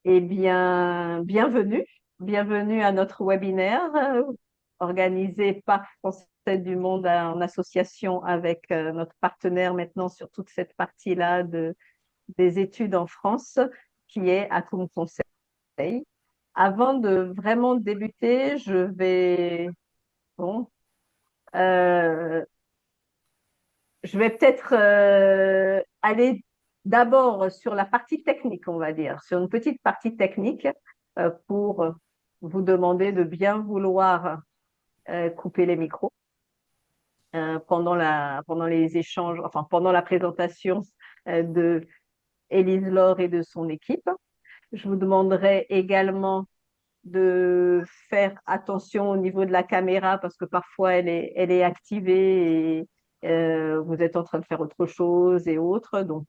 Eh bien, bienvenue à notre webinaire organisé par Français du Monde en association avec notre partenaire maintenant sur toute cette partie-là des études en France qui est Acom Conseil. Avant de vraiment débuter, bon, euh, je vais peut-être aller d'abord sur la partie technique, on va dire, sur une petite partie technique pour vous demander de bien vouloir couper les micros pendant les échanges, enfin pendant la présentation de Élise Laure et de son équipe. Je vous demanderai également de faire attention au niveau de la caméra parce que parfois elle est activée et vous êtes en train de faire autre chose et autres. Donc,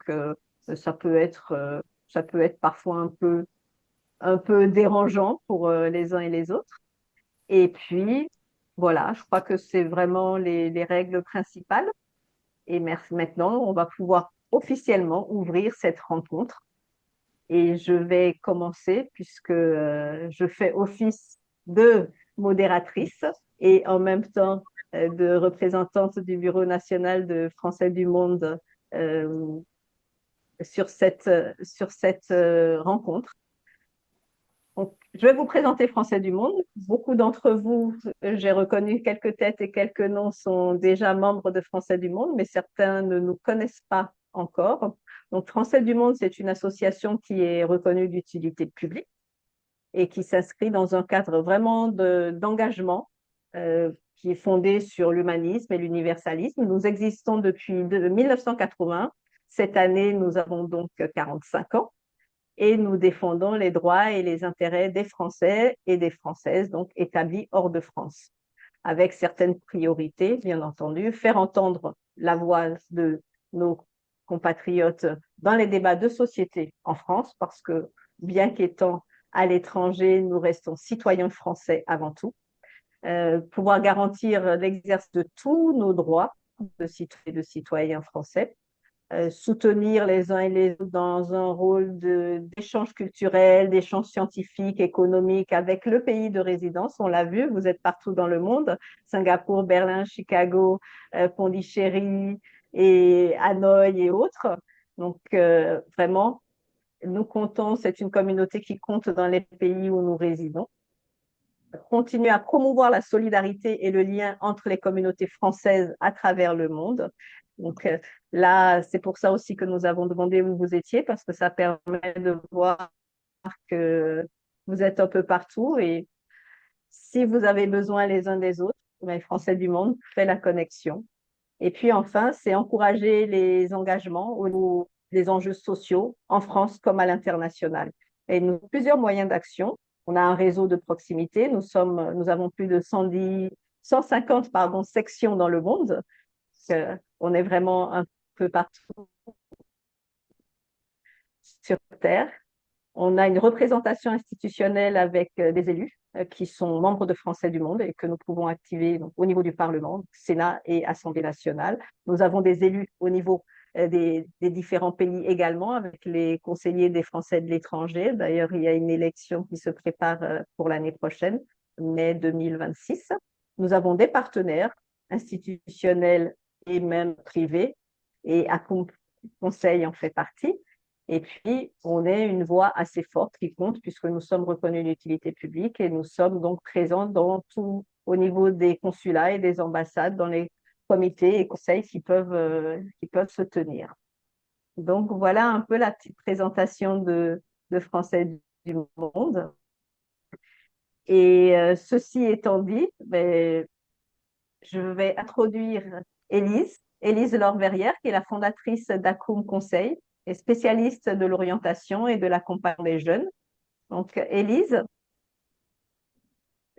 ça peut être, euh, ça peut être parfois un peu dérangeant pour les uns et les autres. Et puis, voilà, je crois que c'est vraiment les règles principales. Et merci. Maintenant, on va pouvoir officiellement ouvrir cette rencontre. Et je vais commencer puisque je fais office de modératrice et en même temps de représentante du Bureau national de Français du monde euh, sur cette rencontre. Donc, je vais vous présenter Français du monde. Beaucoup d'entre vous, j'ai reconnu quelques têtes et quelques noms, sont déjà membres de Français du monde, mais certains ne nous connaissent pas encore. Donc, Français du monde, c'est une association qui est reconnue d'utilité publique et qui s'inscrit dans un cadre vraiment d'engagement qui est fondé sur l'humanisme et l'universalisme. Nous existons depuis 1980. Cette année, nous avons donc 45 ans et nous défendons les droits et les intérêts des Français et des Françaises, donc établis hors de France, avec certaines priorités, bien entendu, faire entendre la voix de nos compatriotes dans les débats de société en France, parce que bien qu'étant à l'étranger, nous restons citoyens français avant tout, pouvoir garantir l'exercice de tous nos droits de citoyens français, soutenir les uns et les autres dans un rôle d'échange culturel, d'échange scientifique, économique avec le pays de résidence. On l'a vu, vous êtes partout dans le monde, Singapour, Berlin, Chicago, Pondichéry et Hanoï et autres. Donc, vraiment, nous comptons, c'est une communauté qui compte dans les pays où nous résidons. Continuer à promouvoir la solidarité et le lien entre les communautés françaises à travers le monde. Donc là, c'est pour ça aussi que nous avons demandé où vous étiez, parce que ça permet de voir que vous êtes un peu partout et si vous avez besoin les uns des autres, les Français du monde, fait la connexion. Et puis enfin, c'est encourager les engagements au niveau des enjeux sociaux en France comme à l'international. Et nous avons plusieurs moyens d'action. On a un réseau de proximité. Nous avons plus de 150 sections dans le monde. On est vraiment un peu partout sur Terre. On a une représentation institutionnelle avec des élus qui sont membres de Français du monde et que nous pouvons activer donc, au niveau du Parlement, Sénat et Assemblée nationale. Nous avons des élus au niveau des différents pays également, avec les conseillers des Français de l'étranger. D'ailleurs, il y a une élection qui se prépare pour l'année prochaine, mai 2026. Nous avons des partenaires institutionnels et même privés, et Acom Conseil en fait partie. Et puis, on est une voix assez forte qui compte puisque nous sommes reconnus d'utilité publique et nous sommes donc présents dans tout, au niveau des consulats et des ambassades, dans les comités et conseils qui peuvent se tenir. Donc, voilà un peu la petite présentation de Français du monde. Et ceci étant dit, ben, je vais introduire Élise Laure-Verrière, qui est la fondatrice d'Acom Conseil et spécialiste de l'orientation et de l'accompagnement des jeunes. Donc, Élise,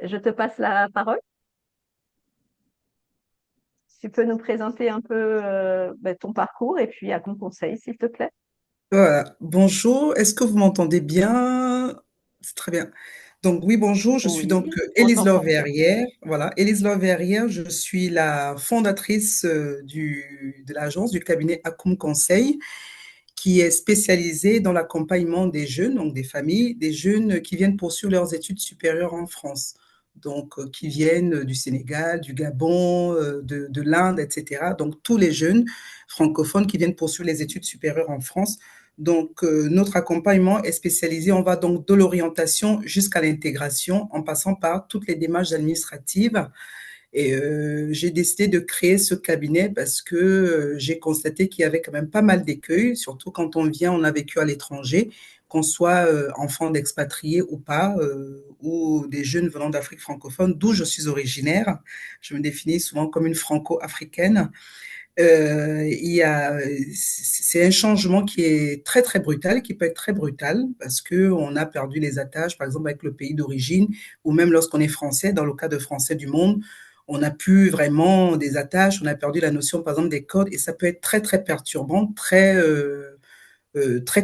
je te passe la parole. Tu peux nous présenter un peu ton parcours et puis Acom Conseil, s'il te plaît. Voilà. Bonjour, est-ce que vous m'entendez bien? C'est très bien. Donc oui, bonjour, je suis donc Oui, on Élise t'entend bien. Laure-Verrière. Voilà, Élise Laure-Verrière, je suis la fondatrice de l'agence, du cabinet Acom Conseil, qui est spécialisée dans l'accompagnement des jeunes, donc des familles, des jeunes qui viennent poursuivre leurs études supérieures en France, donc qui viennent du Sénégal, du Gabon, de l'Inde, etc. Donc tous les jeunes francophones qui viennent poursuivre les études supérieures en France. Donc notre accompagnement est spécialisé, on va donc de l'orientation jusqu'à l'intégration en passant par toutes les démarches administratives et j'ai décidé de créer ce cabinet parce que j'ai constaté qu'il y avait quand même pas mal d'écueils, surtout quand on vient, on a vécu à l'étranger, qu'on soit enfant d'expatriés ou pas, ou des jeunes venant d'Afrique francophone, d'où je suis originaire. Je me définis souvent comme une franco-africaine. C'est un changement qui est très très brutal, qui peut être très brutal parce que on a perdu les attaches, par exemple avec le pays d'origine, ou même lorsqu'on est français, dans le cas de Français du monde, on n'a plus vraiment des attaches, on a perdu la notion par exemple des codes et ça peut être très très perturbant, très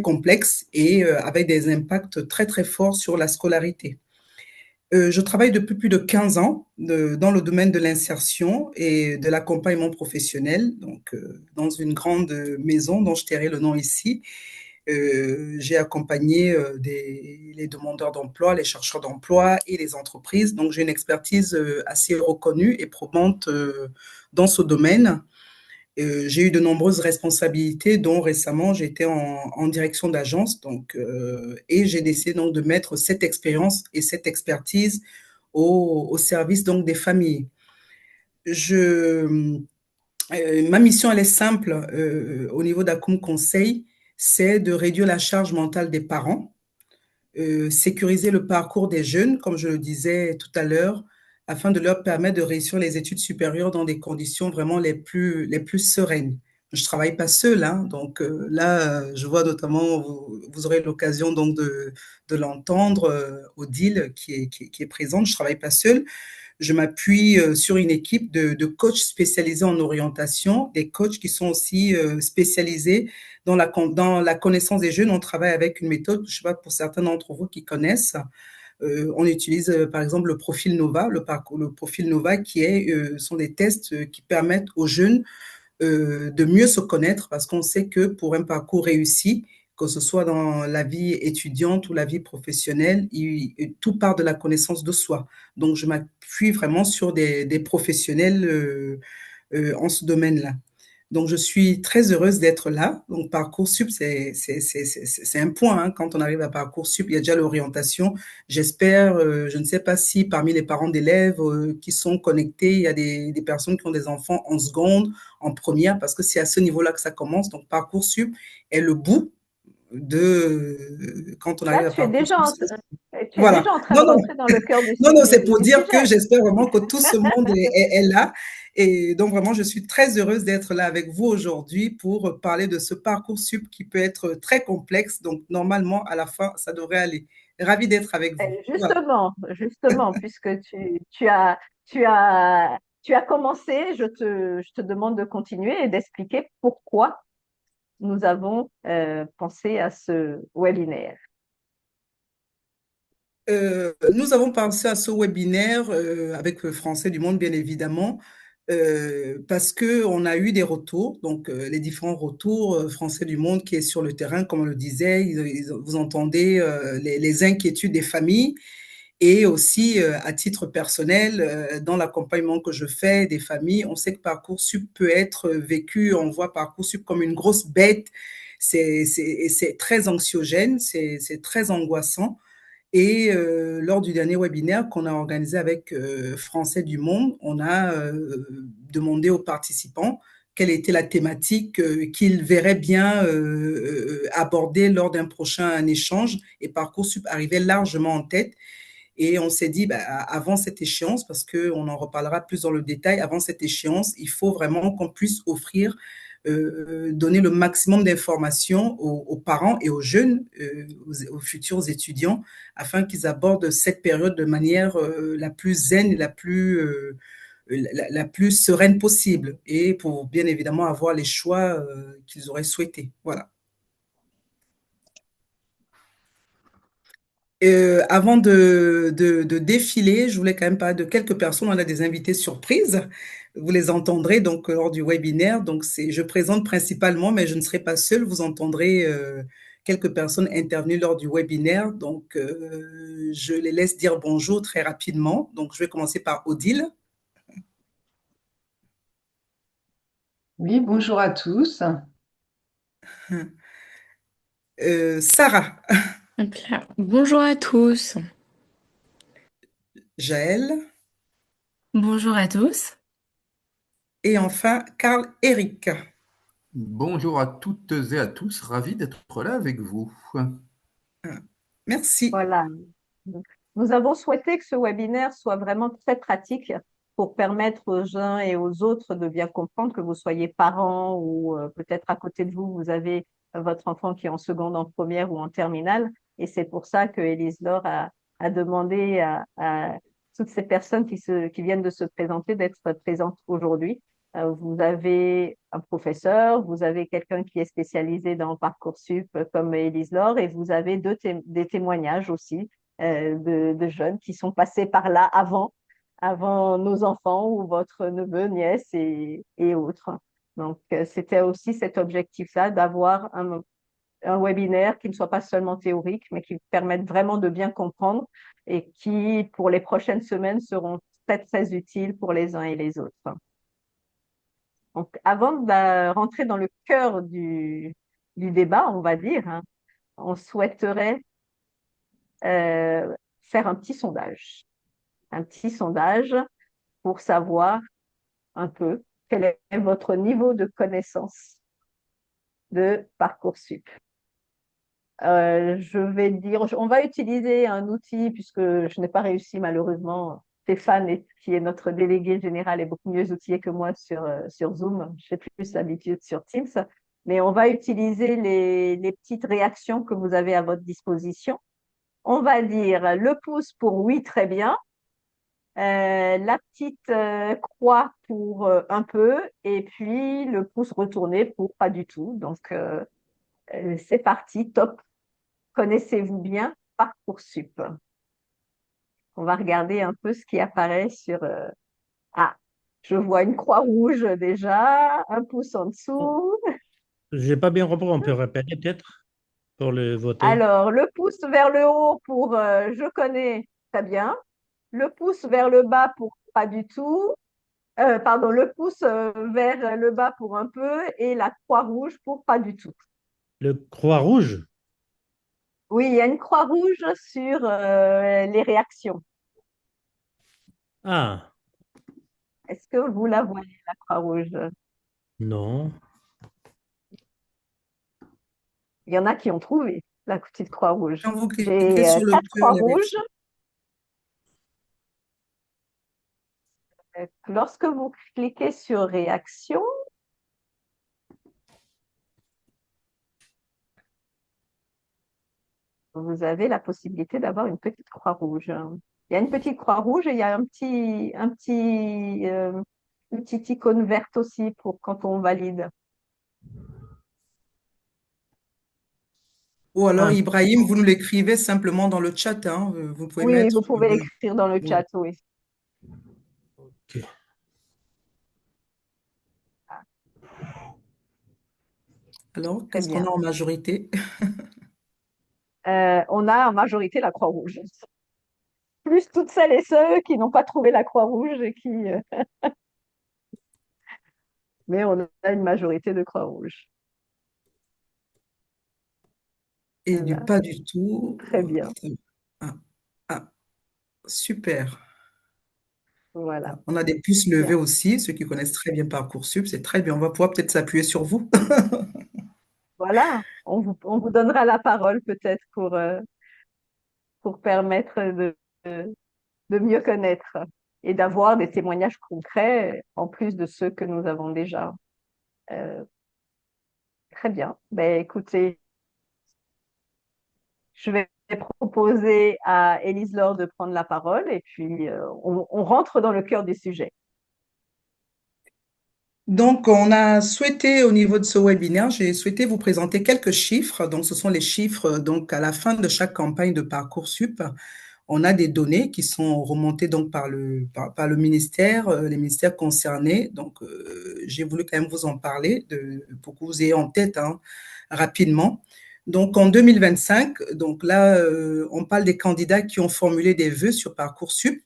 complexe et avec des impacts très très forts sur la scolarité. Je travaille depuis plus de 15 ans dans le domaine de l'insertion et de l'accompagnement professionnel, donc dans une grande maison dont je tairai le nom ici. J'ai accompagné les demandeurs d'emploi, les chercheurs d'emploi et les entreprises. Donc j'ai une expertise assez reconnue et probante dans ce domaine. J'ai eu de nombreuses responsabilités, dont récemment j'étais en direction d'agence, donc et j'ai décidé donc de mettre cette expérience et cette expertise au service donc des familles. Je, Ma mission elle est simple au niveau d'Acom Conseil, c'est de réduire la charge mentale des parents, sécuriser le parcours des jeunes, comme je le disais tout à l'heure, afin de leur permettre de réussir les études supérieures dans des conditions vraiment les plus sereines. Je ne travaille pas seule, hein, donc là, je vois notamment, vous aurez l'occasion donc de l'entendre, Odile, qui est présente. Je ne travaille pas seule. Je m'appuie sur une équipe de coachs spécialisés en orientation, des coachs qui sont aussi spécialisés dans la connaissance des jeunes. On travaille avec une méthode, je ne sais pas pour certains d'entre vous qui connaissent, on utilise par exemple le profil Nova, le profil Nova sont des tests qui permettent aux jeunes de mieux se connaître parce qu'on sait que pour un parcours réussi, que ce soit dans la vie étudiante ou la vie professionnelle, tout part de la connaissance de soi. Donc, je m'appuie vraiment sur des professionnels en ce domaine-là. Donc, je suis très heureuse d'être là. Donc, Parcoursup, c'est un point. Hein. Quand on arrive à Parcoursup, il y a déjà l'orientation. J'espère, je ne sais pas si parmi les parents d'élèves qui sont connectés, il y a des personnes qui ont des enfants en seconde, en première, parce que c'est à ce niveau-là que ça commence. Donc, Parcoursup est le bout de quand on Là, arrive à Parcoursup. tu es Voilà. déjà en train Non, de non, rentrer dans le cœur non, non, c'est pour du dire que sujet. j'espère vraiment que tout ce monde est là. Et donc, vraiment, je suis très heureuse d'être là avec vous aujourd'hui pour parler de ce parcours sup qui peut être très complexe. Donc, normalement, à la fin, ça devrait aller. Ravi d'être avec vous. Voilà. Justement, puisque tu as commencé, je te demande de continuer et d'expliquer pourquoi nous avons pensé à ce webinaire. Nous avons pensé à ce webinaire avec le Français du monde, bien évidemment, parce qu'on a eu des retours, donc les différents retours Français du monde qui est sur le terrain, comme on le disait, vous entendez les inquiétudes des familles et aussi à titre personnel, dans l'accompagnement que je fais des familles, on sait que Parcoursup peut être vécu, on voit Parcoursup comme une grosse bête, c'est très anxiogène, c'est très angoissant. Et lors du dernier webinaire qu'on a organisé avec Français du Monde, on a demandé aux participants quelle était la thématique qu'ils verraient bien aborder lors d'un prochain échange. Et Parcoursup arrivait largement en tête. Et on s'est dit, bah, avant cette échéance, parce qu'on en reparlera plus dans le détail, avant cette échéance, il faut vraiment qu'on puisse offrir, donner le maximum d'informations aux parents et aux jeunes, aux futurs étudiants, afin qu'ils abordent cette période de manière la plus zen et la plus sereine possible, et pour bien évidemment avoir les choix qu'ils auraient souhaités. Voilà. Avant de défiler, je voulais quand même parler de quelques personnes. On a des invités surprises. Vous les entendrez donc lors du webinaire. Donc, je présente principalement, mais je ne serai pas seule. Vous entendrez quelques personnes intervenues lors du webinaire. Donc, je les laisse dire bonjour très rapidement. Donc, je vais commencer par Odile. Oui, bonjour à tous. Sarah, Hop là. Bonjour à tous. Jaël Bonjour à tous. et enfin Carl-Éric. Bonjour à toutes et à tous, ravi d'être là avec vous. Merci. Voilà. Nous avons souhaité que ce webinaire soit vraiment très pratique pour permettre aux uns et aux autres de bien comprendre, que vous soyez parents ou peut-être à côté de vous, vous avez votre enfant qui est en seconde, en première ou en terminale. Et c'est pour ça que Élise Laure a demandé à toutes ces personnes qui viennent de se présenter d'être présentes aujourd'hui. Vous avez un professeur, vous avez quelqu'un qui est spécialisé dans Parcoursup comme Élise Laure, et vous avez des témoignages aussi de jeunes qui sont passés par là avant nos enfants ou votre neveu, nièce et autres. Donc, c'était aussi cet objectif-là d'avoir un webinaire qui ne soit pas seulement théorique, mais qui permette vraiment de bien comprendre et qui, pour les prochaines semaines, seront très, très utiles pour les uns et les autres. Donc, avant de rentrer dans le cœur du débat, on va dire, hein, on souhaiterait faire un petit sondage pour savoir un peu quel est votre niveau de connaissance de Parcoursup. Je vais dire, on va utiliser un outil puisque je n'ai pas réussi malheureusement. Stéphane, qui est notre délégué général, est beaucoup mieux outillé que moi sur Zoom. J'ai plus l'habitude sur Teams. Mais on va utiliser les petites réactions que vous avez à votre disposition. On va dire le pouce pour oui, très bien. La petite croix pour un peu et puis le pouce retourné pour pas du tout. Donc, c'est parti, top. Connaissez-vous bien Parcoursup? On va regarder un peu ce qui apparaît sur... Ah, je vois une croix rouge déjà, un pouce en dessous. J'ai pas bien compris, on peut répéter peut-être pour le voter. Alors, le pouce vers le haut pour je connais très bien. Le pouce vers le bas pour pas du tout. Pardon, le pouce vers le bas pour un peu et la croix rouge pour pas du tout. Le croix rouge? Oui, il y a une croix rouge sur les réactions. Ah, Est-ce que vous la voyez, la croix rouge? non. Il y en a qui ont trouvé la petite croix rouge. Quand vous cliquez J'ai sur le quatre cœur, croix la rouges. réaction. Lorsque vous cliquez sur réaction, vous avez la possibilité d'avoir une petite croix rouge. Il y a une petite croix rouge et il y a une petite icône verte aussi pour quand on valide. Ou alors, Ah, Ibrahim, vous nous l'écrivez simplement dans le chat, hein. Vous pouvez Oui, mettre. vous pouvez l'écrire dans le Ouais. chat, oui. ok. Alors, Très qu'est-ce qu'on bien. a en majorité? On a en majorité la croix rouge. Plus toutes celles et ceux qui n'ont pas trouvé la croix rouge et qui... Mais on a une majorité de croix rouge. Et du Voilà. pas du tout. Très bien. Ah, ah, super. Voilà. On a des pouces levés Bien. aussi, ceux qui connaissent très bien Parcoursup, c'est très bien. On va pouvoir peut-être s'appuyer sur vous. Voilà. On vous donnera la parole peut-être pour permettre de mieux connaître et d'avoir des témoignages concrets en plus de ceux que nous avons déjà. Euh, Très bien. Ben, écoutez, je vais proposer à Élise Laure de prendre la parole et puis on rentre dans le cœur du sujet. Donc, on a souhaité, au niveau de ce webinaire, j'ai souhaité vous présenter quelques chiffres. Donc, ce sont les chiffres, donc, à la fin de chaque campagne de Parcoursup, on a des données qui sont remontées donc par le ministère, les ministères concernés. Donc, j'ai voulu quand même vous en parler pour que vous ayez en tête, hein, rapidement. Donc, en 2025, donc là, on parle des candidats qui ont formulé des vœux sur Parcoursup.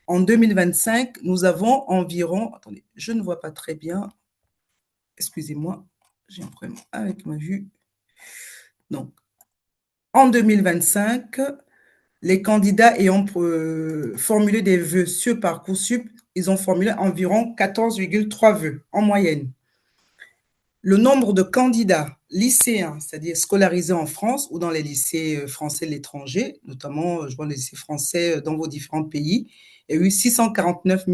En 2025, nous avons environ, attendez, je ne vois pas très bien, excusez-moi, j'ai un problème avec ma vue. Donc, en 2025, les candidats ayant formulé des vœux sur Parcoursup, ils ont formulé environ 14,3 vœux en moyenne. Le nombre de candidats lycéens, c'est-à-dire scolarisés en France ou dans les lycées français de l'étranger, notamment, je vois les lycées français dans vos différents pays, il y a eu 649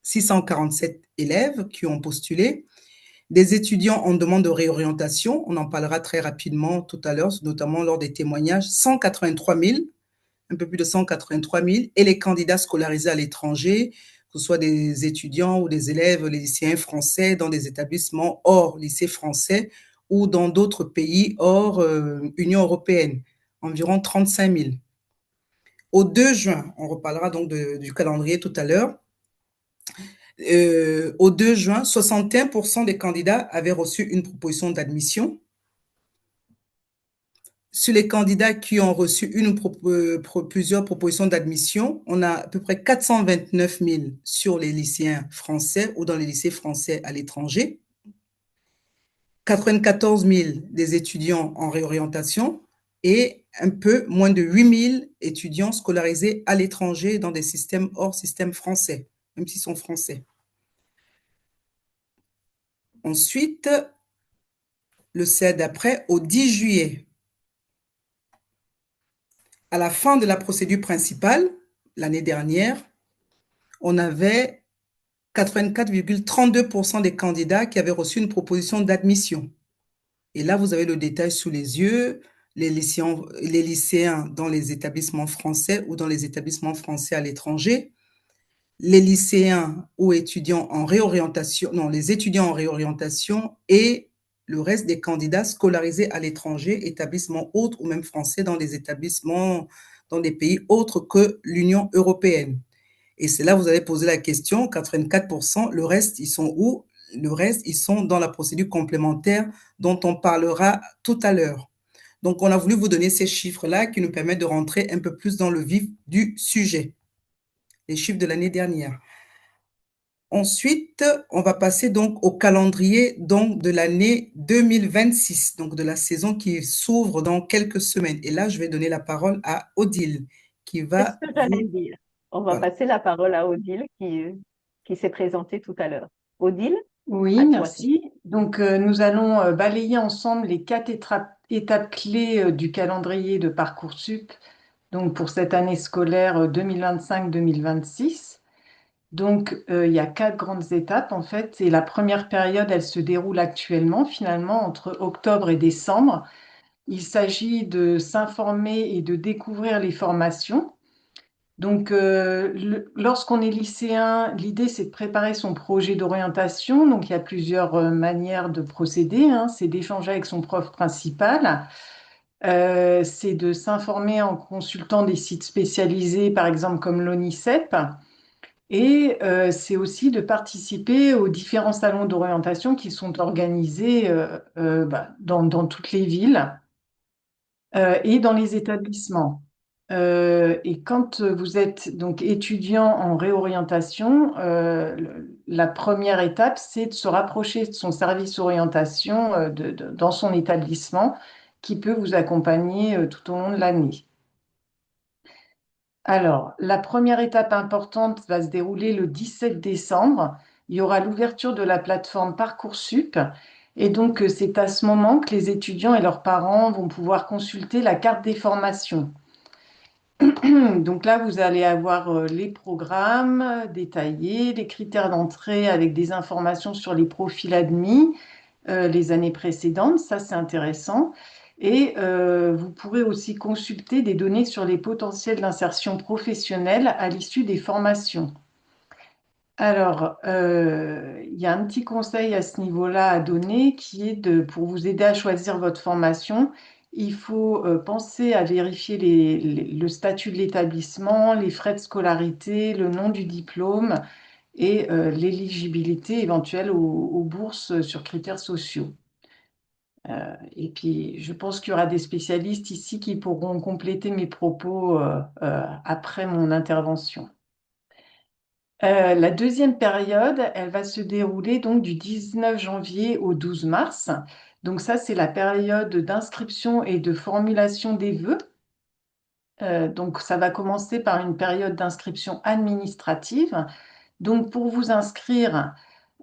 647 élèves qui ont postulé. Des étudiants en demande de réorientation, on en parlera très rapidement tout à l'heure, notamment lors des témoignages, 183 000, un peu plus de 183 000, et les candidats scolarisés à l'étranger, que ce soit des étudiants ou des élèves, les lycéens français dans des établissements hors lycée français ou dans d'autres pays hors Union européenne, environ 35 000. Au 2 juin, on reparlera donc du calendrier tout à l'heure, au 2 juin, 61% des candidats avaient reçu une proposition d'admission. Sur les candidats qui ont reçu plusieurs propositions d'admission, on a à peu près 429 000 sur les lycéens français ou dans les lycées français à l'étranger, 94 000 des étudiants en réorientation et un peu moins de 8 000 étudiants scolarisés à l'étranger dans des systèmes hors système français, même s'ils sont français. Ensuite, le CED d'après, au 10 juillet, à la fin de la procédure principale, l'année dernière, on avait 84,32% des candidats qui avaient reçu une proposition d'admission. Et là, vous avez le détail sous les yeux, les lycéens dans les établissements français ou dans les établissements français à l'étranger, les lycéens ou étudiants en réorientation, non, les étudiants en réorientation et le reste des candidats scolarisés à l'étranger, établissements autres ou même français dans des établissements, dans des pays autres que l'Union européenne. Et c'est là que vous avez posé la question, 84%, le reste, ils sont où? Le reste, ils sont dans la procédure complémentaire dont on parlera tout à l'heure. Donc, on a voulu vous donner ces chiffres-là qui nous permettent de rentrer un peu plus dans le vif du sujet. Les chiffres de l'année dernière. Ensuite, on va passer donc au calendrier donc de l'année 2026, donc de la saison qui s'ouvre dans quelques semaines. Et là, je vais donner la parole à Odile qui va C'est ce que j'allais dire. On va Voilà. passer la parole à Odile qui s'est présentée tout à l'heure. Odile, Oui, à toi. merci. Donc, nous allons balayer ensemble les 4 étapes clés du calendrier de Parcoursup, donc pour cette année scolaire 2025-2026. Donc, il y a 4 grandes étapes en fait. Et la première période, elle se déroule actuellement, finalement, entre octobre et décembre. Il s'agit de s'informer et de découvrir les formations. Donc, lorsqu'on est lycéen, l'idée, c'est de préparer son projet d'orientation. Donc, il y a plusieurs manières de procéder, hein. C'est d'échanger avec son prof principal. C'est de s'informer en consultant des sites spécialisés, par exemple comme l'ONICEP. Et c'est aussi de participer aux différents salons d'orientation qui sont organisés dans toutes les villes et dans les établissements. Et quand vous êtes donc étudiant en réorientation, la première étape, c'est de se rapprocher de son service orientation dans son établissement qui peut vous accompagner tout au long de l'année. Alors, la première étape importante va se dérouler le 17 décembre. Il y aura l'ouverture de la plateforme Parcoursup. Et donc, c'est à ce moment que les étudiants et leurs parents vont pouvoir consulter la carte des formations. Donc là, vous allez avoir les programmes détaillés, les critères d'entrée avec des informations sur les profils admis les années précédentes. Ça, c'est intéressant. Et vous pourrez aussi consulter des données sur les potentiels d'insertion professionnelle à l'issue des formations. Alors, il y a un petit conseil à ce niveau-là à donner qui est pour vous aider à choisir votre formation, il faut penser à vérifier le statut de l'établissement, les frais de scolarité, le nom du diplôme et l'éligibilité éventuelle aux bourses sur critères sociaux. Et puis, je pense qu'il y aura des spécialistes ici qui pourront compléter mes propos après mon intervention. La deuxième période, elle va se dérouler donc du 19 janvier au 12 mars. Donc ça, c'est la période d'inscription et de formulation des vœux. Donc ça va commencer par une période d'inscription administrative. Donc pour vous inscrire,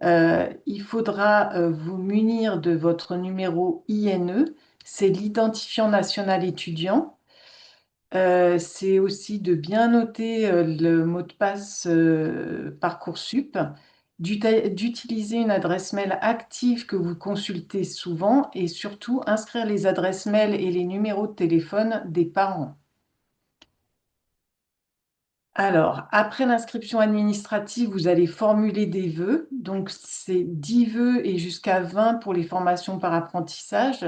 il faudra vous munir de votre numéro INE, c'est l'identifiant national étudiant. C'est aussi de bien noter le mot de passe Parcoursup, d'utiliser une adresse mail active que vous consultez souvent et surtout inscrire les adresses mail et les numéros de téléphone des parents. Alors, après l'inscription administrative, vous allez formuler des vœux. Donc, c'est 10 vœux et jusqu'à 20 pour les formations par apprentissage.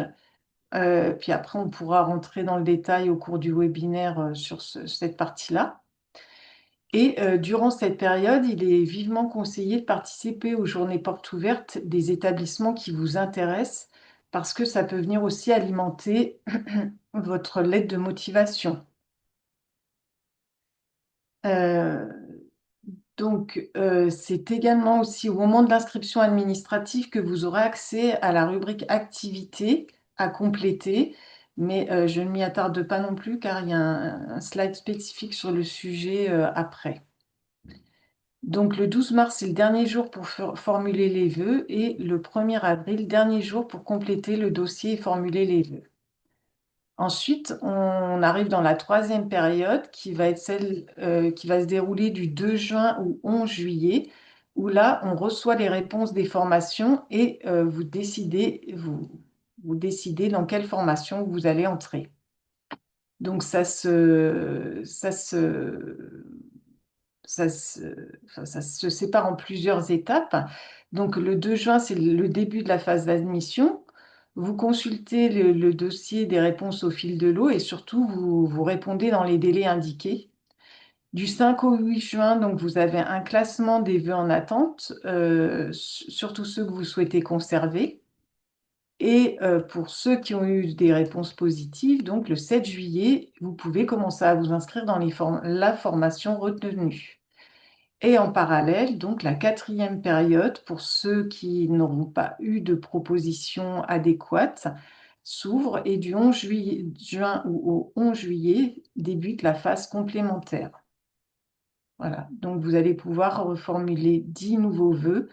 Puis après, on pourra rentrer dans le détail au cours du webinaire sur cette partie-là. Et durant cette période, il est vivement conseillé de participer aux journées portes ouvertes des établissements qui vous intéressent parce que ça peut venir aussi alimenter votre lettre de motivation. Euh, c'est également aussi au moment de l'inscription administrative que vous aurez accès à la rubrique activités à compléter, mais je ne m'y attarde pas non plus car il y a un slide spécifique sur le sujet après. Donc le 12 mars, c'est le dernier jour pour formuler les vœux et le 1er avril, dernier jour pour compléter le dossier et formuler les vœux. Ensuite, on arrive dans la troisième période qui va être celle qui va se dérouler du 2 juin au 11 juillet, où là, on reçoit les réponses des formations et vous décidez dans quelle formation vous allez entrer. Donc, ça se sépare en plusieurs étapes. Donc, le 2 juin, c'est le début de la phase d'admission. Vous consultez le dossier des réponses au fil de l'eau et surtout, vous répondez dans les délais indiqués. Du 5 au 8 juin, donc, vous avez un classement des vœux en attente, surtout ceux que vous souhaitez conserver. Et pour ceux qui ont eu des réponses positives, donc le 7 juillet, vous pouvez commencer à vous inscrire dans la formation retenue. Et en parallèle, donc la quatrième période, pour ceux qui n'auront pas eu de proposition adéquate, s'ouvre et du 11 juin au 11 juillet débute la phase complémentaire. Voilà, donc vous allez pouvoir reformuler 10 nouveaux vœux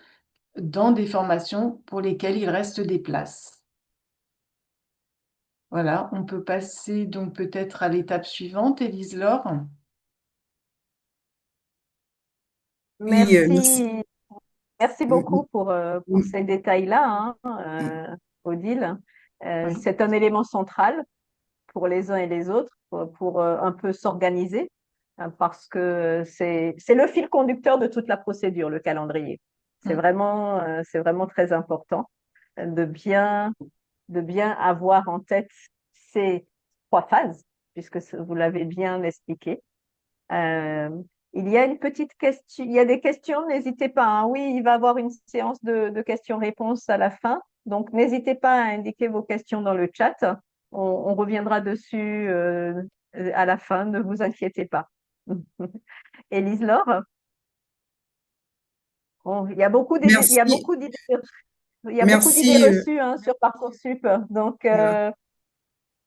dans des formations pour lesquelles il reste des places. Voilà, on peut passer donc peut-être à l'étape suivante, Élise-Laure. Oui, merci. Merci, merci beaucoup pour ces détails-là, hein, Odile. Oui. C'est un élément central pour les uns et les autres pour un peu s'organiser parce que c'est le fil conducteur de toute la procédure, le calendrier. C'est vraiment très important de bien, de bien avoir en tête ces trois phases, puisque vous l'avez bien expliqué. Euh, il y a une petite question, il y a des questions, n'hésitez pas, hein. Oui, il va y avoir une séance de questions-réponses à la fin. Donc, n'hésitez pas à indiquer vos questions dans le chat. On reviendra dessus à la fin, ne vous inquiétez pas. Élise-Laure, bon, il y a Merci. beaucoup d'idées, il y a beaucoup d'idées Merci. reçues hein, sur Parcoursup. Donc, Voilà.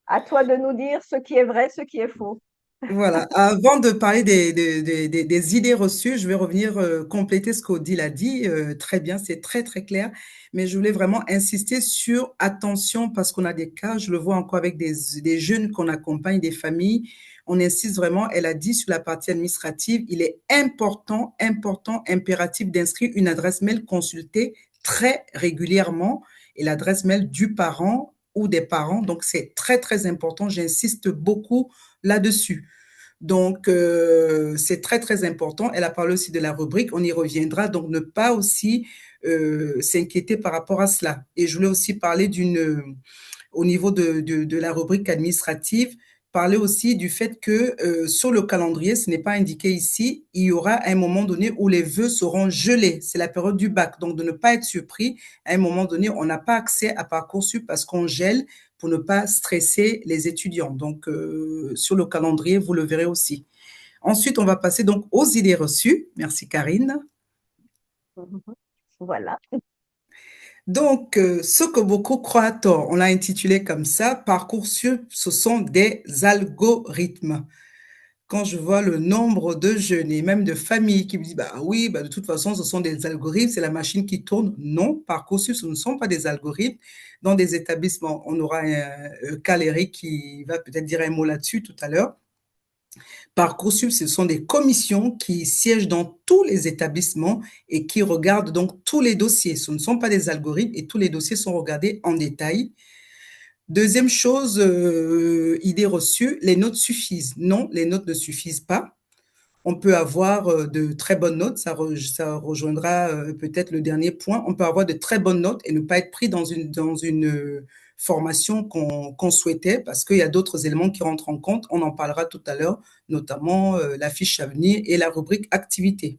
à toi de nous dire ce qui est vrai, ce qui est faux. Voilà. Avant de parler des idées reçues, je vais revenir compléter ce qu'Odile a dit. Très bien, c'est très, très clair. Mais je voulais vraiment insister sur attention parce qu'on a des cas, je le vois encore avec des jeunes qu'on accompagne, des familles. On insiste vraiment, elle a dit sur la partie administrative, il est important, important, impératif d'inscrire une adresse mail consultée très régulièrement et l'adresse mail du parent ou des parents. Donc, c'est très, très important. J'insiste beaucoup là-dessus. Donc, c'est très, très important. Elle a parlé aussi de la rubrique, on y reviendra. Donc, ne pas aussi s'inquiéter par rapport à cela. Et je voulais aussi parler au niveau de la rubrique administrative, parler aussi du fait que sur le calendrier, ce n'est pas indiqué ici, il y aura un moment donné où les vœux seront gelés. C'est la période du bac. Donc, de ne pas être surpris, à un moment donné, on n'a pas accès à Parcoursup parce qu'on gèle pour ne pas stresser les étudiants. Donc, sur le calendrier, vous le verrez aussi. Ensuite, on va passer donc aux idées reçues. Merci, Karine. Voilà. Donc, ce que beaucoup croient à tort, on l'a intitulé comme ça, Parcoursup, ce sont des algorithmes. Quand je vois le nombre de jeunes et même de familles qui me disent, bah oui, bah de toute façon, ce sont des algorithmes, c'est la machine qui tourne. Non, Parcoursup, ce ne sont pas des algorithmes. Dans des établissements, on aura un Caléry qui va peut-être dire un mot là-dessus tout à l'heure. Parcoursup, ce sont des commissions qui siègent dans tous les établissements et qui regardent donc tous les dossiers. Ce ne sont pas des algorithmes et tous les dossiers sont regardés en détail. Deuxième chose, idée reçue, les notes suffisent. Non, les notes ne suffisent pas. On peut avoir de très bonnes notes, ça rejoindra peut-être le dernier point. On peut avoir de très bonnes notes et ne pas être pris dans une formation qu'on souhaitait parce qu'il y a d'autres éléments qui rentrent en compte. On en parlera tout à l'heure, notamment la fiche à venir et la rubrique activité.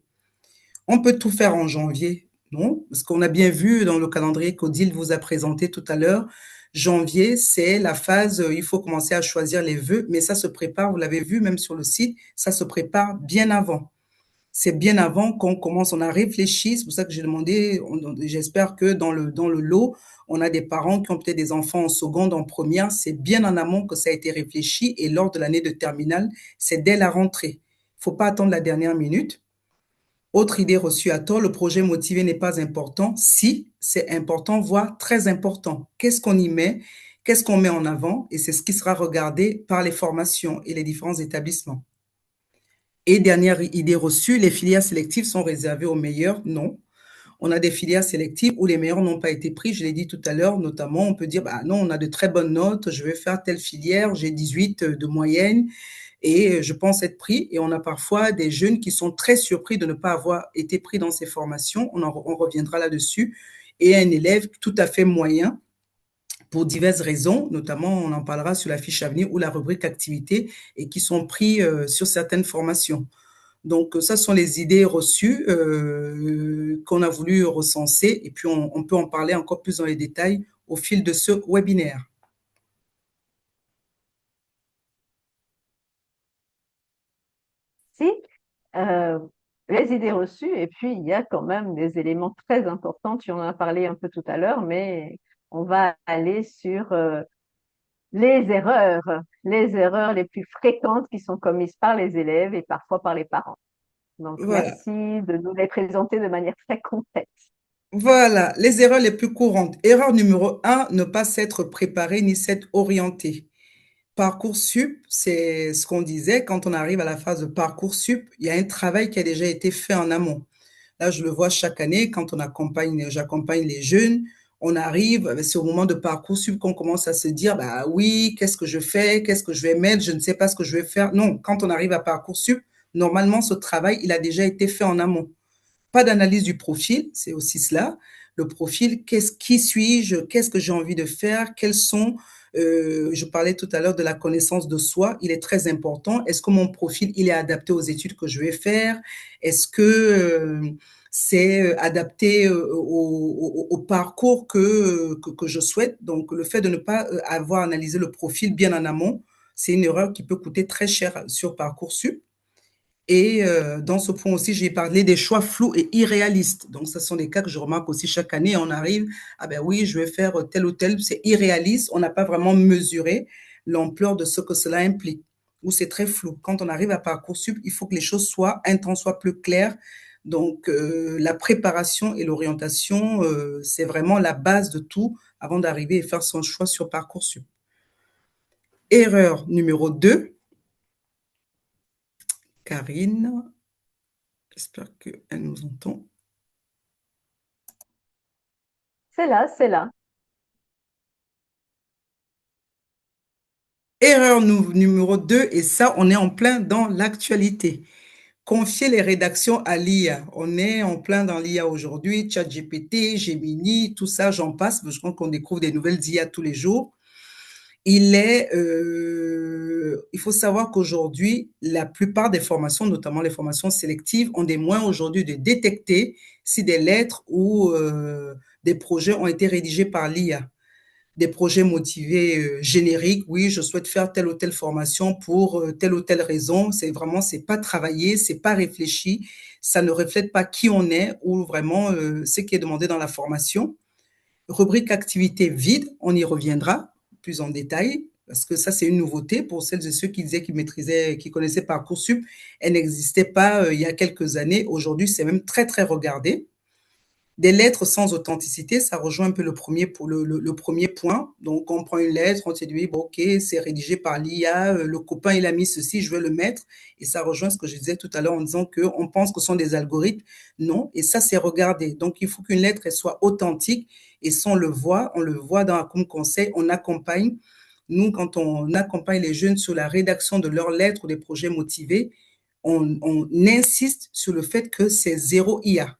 On peut tout faire en janvier, non? Parce qu'on a bien vu dans le calendrier qu'Odile vous a présenté tout à l'heure, janvier, c'est la phase, il faut commencer à choisir les vœux, mais ça se prépare, vous l'avez vu même sur le site, ça se prépare bien avant. C'est bien avant qu'on commence, on a réfléchi, c'est pour ça que j'ai demandé, j'espère que dans le lot, on a des parents qui ont peut-être des enfants en seconde, en première, c'est bien en amont que ça a été réfléchi et lors de l'année de terminale, c'est dès la rentrée. Il ne faut pas attendre la dernière minute. Autre idée reçue à tort, le projet motivé n'est pas important. Si, c'est important, voire très important. Qu'est-ce qu'on y met? Qu'est-ce qu'on met en avant? Et c'est ce qui sera regardé par les formations et les différents établissements. Et dernière idée reçue, les filières sélectives sont réservées aux meilleurs? Non. On a des filières sélectives où les meilleurs n'ont pas été pris. Je l'ai dit tout à l'heure, notamment, on peut dire, bah non, on a de très bonnes notes, je vais faire telle filière, j'ai 18 de moyenne et je pense être pris. Et on a parfois des jeunes qui sont très surpris de ne pas avoir été pris dans ces formations. On reviendra là-dessus. Et un élève tout à fait moyen pour diverses raisons, notamment on en parlera sur la fiche à venir ou la rubrique activité et qui sont pris sur certaines formations. Donc, ça sont les idées reçues qu'on a voulu recenser et puis on peut en parler encore plus dans les détails au fil de ce webinaire. Si, euh, les idées reçues, et puis il y a quand même des éléments très importants, tu en as parlé un peu tout à l'heure, mais on va aller sur les erreurs les plus fréquentes qui sont commises par les élèves et parfois par les parents. Donc, Voilà. merci de nous les présenter de manière très complète. Voilà, les erreurs les plus courantes. Erreur numéro 1, ne pas s'être préparé ni s'être orienté. Parcoursup, c'est ce qu'on disait, quand on arrive à la phase de Parcoursup, il y a un travail qui a déjà été fait en amont. Là, je le vois chaque année quand j'accompagne les jeunes, on arrive, c'est au moment de Parcoursup qu'on commence à se dire, bah oui, qu'est-ce que je fais, qu'est-ce que je vais mettre, je ne sais pas ce que je vais faire. Non, quand on arrive à Parcoursup, normalement, ce travail, il a déjà été fait en amont. Pas d'analyse du profil, c'est aussi cela. Le profil, qui suis-je, qu'est-ce que j'ai envie de faire, quels sont, je parlais tout à l'heure de la connaissance de soi, il est très important. Est-ce que mon profil, il est adapté aux études que je vais faire? Est-ce que c'est adapté au parcours que je souhaite? Donc, le fait de ne pas avoir analysé le profil bien en amont, c'est une erreur qui peut coûter très cher sur Parcoursup. Et dans ce point aussi, j'ai parlé des choix flous et irréalistes. Donc, ce sont des cas que je remarque aussi chaque année. On arrive, ah ben oui, je vais faire tel ou tel, c'est irréaliste. On n'a pas vraiment mesuré l'ampleur de ce que cela implique, ou c'est très flou. Quand on arrive à Parcoursup, il faut que les choses soient, un temps soit plus clair. Donc, la préparation et l'orientation, c'est vraiment la base de tout avant d'arriver et faire son choix sur Parcoursup. Erreur numéro 2, Karine. J'espère qu'elle nous entend. C'est là, c'est là. Erreur numéro 2, et ça, on est en plein dans l'actualité. Confier les rédactions à l'IA. On est en plein dans l'IA aujourd'hui, ChatGPT, Gemini, tout ça, j'en passe. Je crois qu'on découvre des nouvelles IA tous les jours. Il faut savoir qu'aujourd'hui, la plupart des formations, notamment les formations sélectives, ont des moyens aujourd'hui de détecter si des lettres ou des projets ont été rédigés par l'IA. Des projets motivés génériques, oui, je souhaite faire telle ou telle formation pour telle ou telle raison. C'est pas travaillé, c'est pas réfléchi, ça ne reflète pas qui on est ou vraiment ce qui est demandé dans la formation. Rubrique activité vide, on y reviendra plus en détail, parce que ça, c'est une nouveauté pour celles et ceux qui disaient qu'ils maîtrisaient, qui connaissaient Parcoursup. Elle n'existait pas il y a quelques années. Aujourd'hui, c'est même très, très regardé. Des lettres sans authenticité, ça rejoint un peu le premier point. Donc, on prend une lettre, on se dit, bon, ok, c'est rédigé par l'IA, le copain, il a mis ceci, je veux le mettre. Et ça rejoint ce que je disais tout à l'heure en disant qu'on pense que ce sont des algorithmes. Non, et ça, c'est regardé. Donc, il faut qu'une lettre, elle soit authentique. Et ça, on le voit dans Acom Conseil, on accompagne. Nous, quand on accompagne les jeunes sur la rédaction de leurs lettres ou des projets motivés, on insiste sur le fait que c'est zéro IA.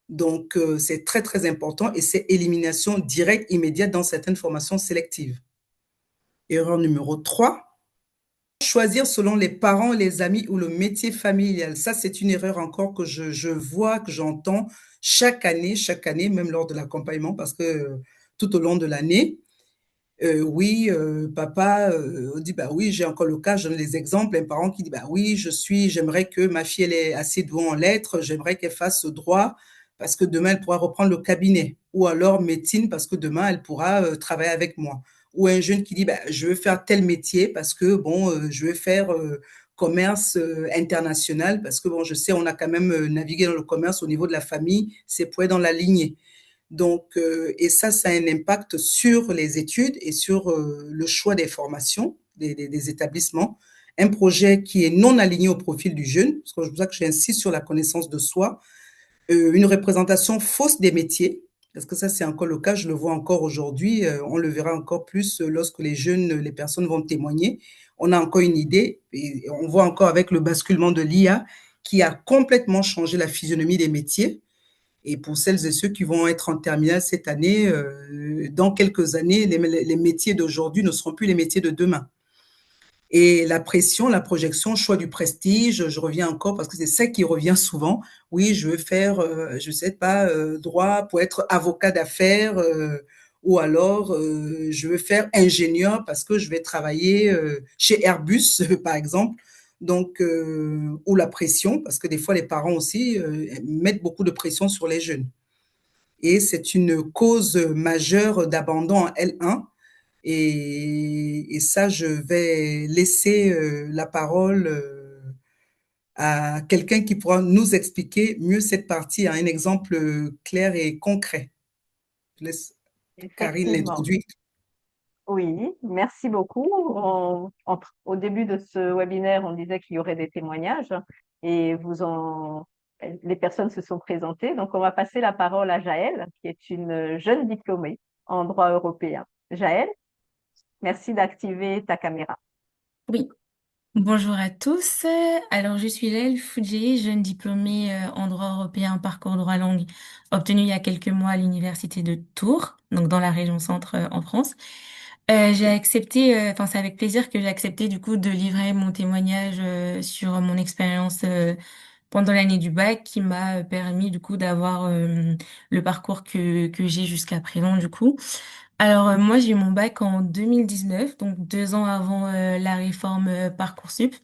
Donc, c'est très, très important et c'est élimination directe, immédiate dans certaines formations sélectives. Erreur numéro 3, choisir selon les parents, les amis ou le métier familial. Ça, c'est une erreur encore que je vois, que j'entends chaque année, même lors de l'accompagnement, parce que tout au long de l'année, oui, papa dit, bah oui, j'ai encore le cas, je donne des exemples, un parent qui dit, bah oui, j'aimerais que ma fille, elle est assez douée en lettres, j'aimerais qu'elle fasse droit parce que demain, elle pourra reprendre le cabinet, ou alors médecine parce que demain, elle pourra travailler avec moi. Ou un jeune qui dit, bah, je veux faire tel métier parce que, bon, je veux faire commerce international parce que, bon, je sais, on a quand même navigué dans le commerce au niveau de la famille, c'est pour être dans la lignée. Donc, et ça a un impact sur les études et sur le choix des formations des établissements. Un projet qui est non aligné au profil du jeune, c'est pour ça que j'insiste sur la connaissance de soi, une représentation fausse des métiers, parce que ça c'est encore le cas, je le vois encore aujourd'hui, on le verra encore plus lorsque les jeunes, les personnes vont témoigner. On a encore une idée, et on voit encore avec le basculement de l'IA qui a complètement changé la physionomie des métiers. Et pour celles et ceux qui vont être en terminale cette année, dans quelques années, les métiers d'aujourd'hui ne seront plus les métiers de demain. Et la pression, la projection, choix du prestige, je reviens encore parce que c'est ça qui revient souvent. Oui, je veux faire, je ne sais pas, droit pour être avocat d'affaires, ou alors je veux faire ingénieur parce que je vais travailler chez Airbus, par exemple. Donc, ou la pression, parce que des fois les parents aussi mettent beaucoup de pression sur les jeunes. Et c'est une cause majeure d'abandon en L1. Et ça, je vais laisser la parole à quelqu'un qui pourra nous expliquer mieux cette partie, à un exemple clair et concret. Je laisse Karine Effectivement. l'introduire. Oui, merci beaucoup. Au début de ce webinaire, on disait qu'il y aurait des témoignages et les personnes se sont présentées. Donc, on va passer la parole à Jaël, qui est une jeune diplômée en droit européen. Jaël, merci d'activer ta caméra. Oui, bonjour à tous. Alors, je suis Laëlle Foudjé, jeune diplômée en droit européen, parcours droit langue, obtenue il y a quelques mois à l'université de Tours, donc dans la région centre en France. J'ai accepté, enfin, c'est avec plaisir que j'ai accepté du coup de livrer mon témoignage sur mon expérience pendant l'année du bac qui m'a permis du coup d'avoir le parcours que j'ai jusqu'à présent du coup. Alors moi j'ai eu mon bac en 2019, donc 2 ans avant la réforme Parcoursup.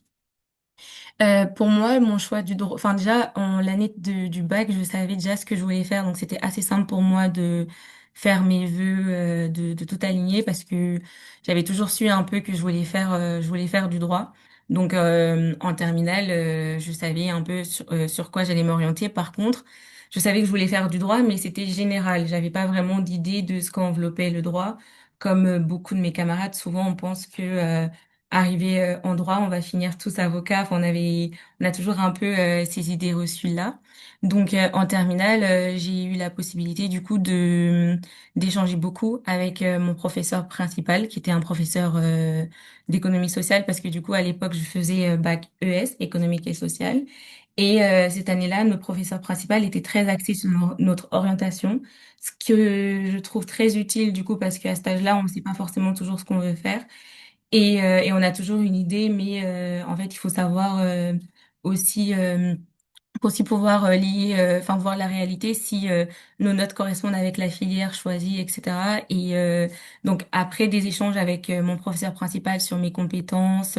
Pour moi, mon choix du droit, enfin déjà en l'année du bac, je savais déjà ce que je voulais faire, donc c'était assez simple pour moi de faire mes vœux, de tout aligner parce que j'avais toujours su un peu que je voulais faire du droit. Donc en terminale, je savais un peu sur quoi j'allais m'orienter. Par contre, je savais que je voulais faire du droit, mais c'était général. J'avais pas vraiment d'idée de ce qu'enveloppait le droit. Comme beaucoup de mes camarades, souvent on pense que arrivé en droit, on va finir tous avocats. Enfin, on a toujours un peu ces idées reçues là. Donc en terminale, j'ai eu la possibilité du coup de d'échanger beaucoup avec mon professeur principal, qui était un professeur d'économie sociale, parce que du coup à l'époque je faisais bac ES, économique et sociale. Et cette année-là, notre professeur principal était très axé sur notre orientation, ce que je trouve très utile du coup parce qu'à cet âge-là, on ne sait pas forcément toujours ce qu'on veut faire. Et on a toujours une idée, mais en fait, il faut savoir aussi, aussi pouvoir lier, enfin voir la réalité si nos notes correspondent avec la filière choisie, etc. Et donc après des échanges avec mon professeur principal sur mes compétences,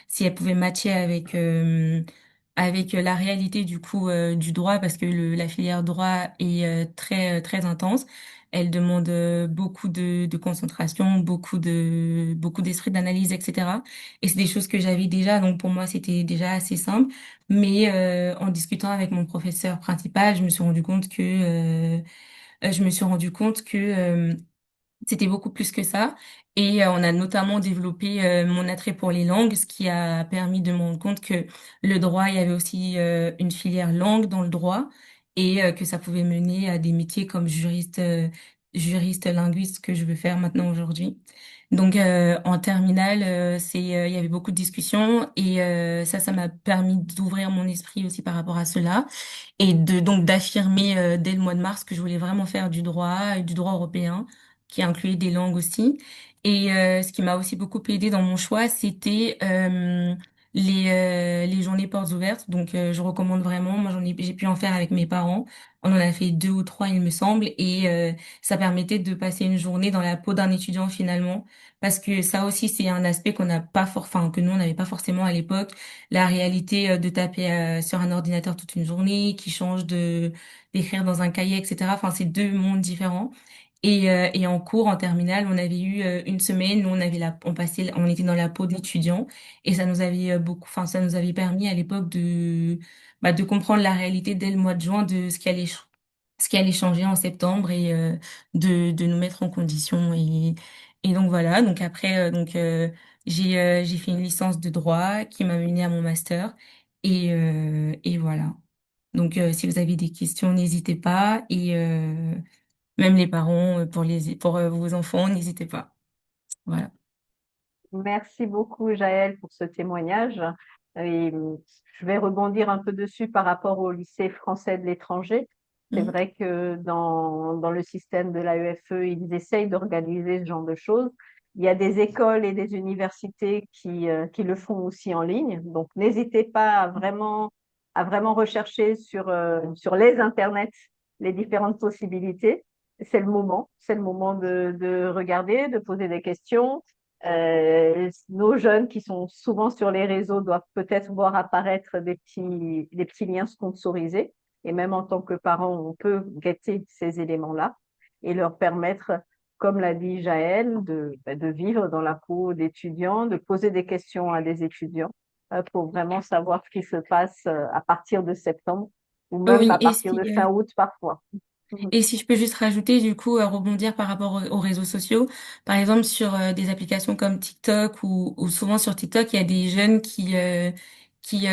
si elles pouvaient matcher avec la réalité du coup du droit, parce que la filière droit est très intense. Elle demande beaucoup de concentration, beaucoup d'esprit d'analyse, etc. Et c'est des choses que j'avais déjà, donc pour moi c'était déjà assez simple. Mais en discutant avec mon professeur principal, je me suis rendu compte que c'était beaucoup plus que ça. Et on a notamment développé mon attrait pour les langues, ce qui a permis de me rendre compte que le droit, il y avait aussi une filière langue dans le droit et que ça pouvait mener à des métiers comme juriste linguiste que je veux faire maintenant aujourd'hui. Donc en terminale, il y avait beaucoup de discussions et ça m'a permis d'ouvrir mon esprit aussi par rapport à cela et de donc d'affirmer dès le mois de mars que je voulais vraiment faire du droit et du droit européen qui incluait des langues aussi. Et ce qui m'a aussi beaucoup aidé dans mon choix, c'était les journées portes ouvertes. Donc je recommande vraiment. Moi j'ai pu en faire avec mes parents. On en a fait deux ou trois, il me semble, et ça permettait de passer une journée dans la peau d'un étudiant finalement, parce que ça aussi c'est un aspect qu'on n'a pas enfin que nous on n'avait pas forcément à l'époque. La réalité de taper sur un ordinateur toute une journée, qui change de d'écrire dans un cahier, etc. Enfin c'est deux mondes différents. Et en cours, en terminale, on avait eu une semaine où on était dans la peau d'étudiants et ça nous avait enfin, ça nous avait permis à l'époque de comprendre la réalité dès le mois de juin de ce qui allait changer en septembre et de nous mettre en condition. Et donc voilà. Donc après, j'ai fait une licence de droit qui m'a menée à mon master et voilà. Donc si vous avez des questions, n'hésitez pas et même les parents, pour vos enfants, n'hésitez pas. Voilà. Merci beaucoup, Jaël, pour ce témoignage. Et je vais rebondir un peu dessus par rapport au lycée français de l'étranger. C'est Mhm. vrai que dans le système de l'AEFE, ils essayent d'organiser ce genre de choses. Il y a des écoles et des universités qui le font aussi en ligne. Donc, n'hésitez pas à vraiment rechercher sur les internets les différentes possibilités. C'est le moment de regarder, de poser des questions. Nos jeunes qui sont souvent sur les réseaux doivent peut-être voir apparaître des petits liens sponsorisés. Et même en tant que parent, on peut guetter ces éléments-là et leur permettre, comme l'a dit Jaël, de vivre dans la peau d'étudiants, de poser des questions à des étudiants pour vraiment savoir ce qui se passe à partir de septembre ou même Oui, à partir de fin août parfois. et si je peux juste rajouter, du coup, rebondir par rapport aux réseaux sociaux, par exemple sur des applications comme TikTok ou souvent sur TikTok, il y a des jeunes qui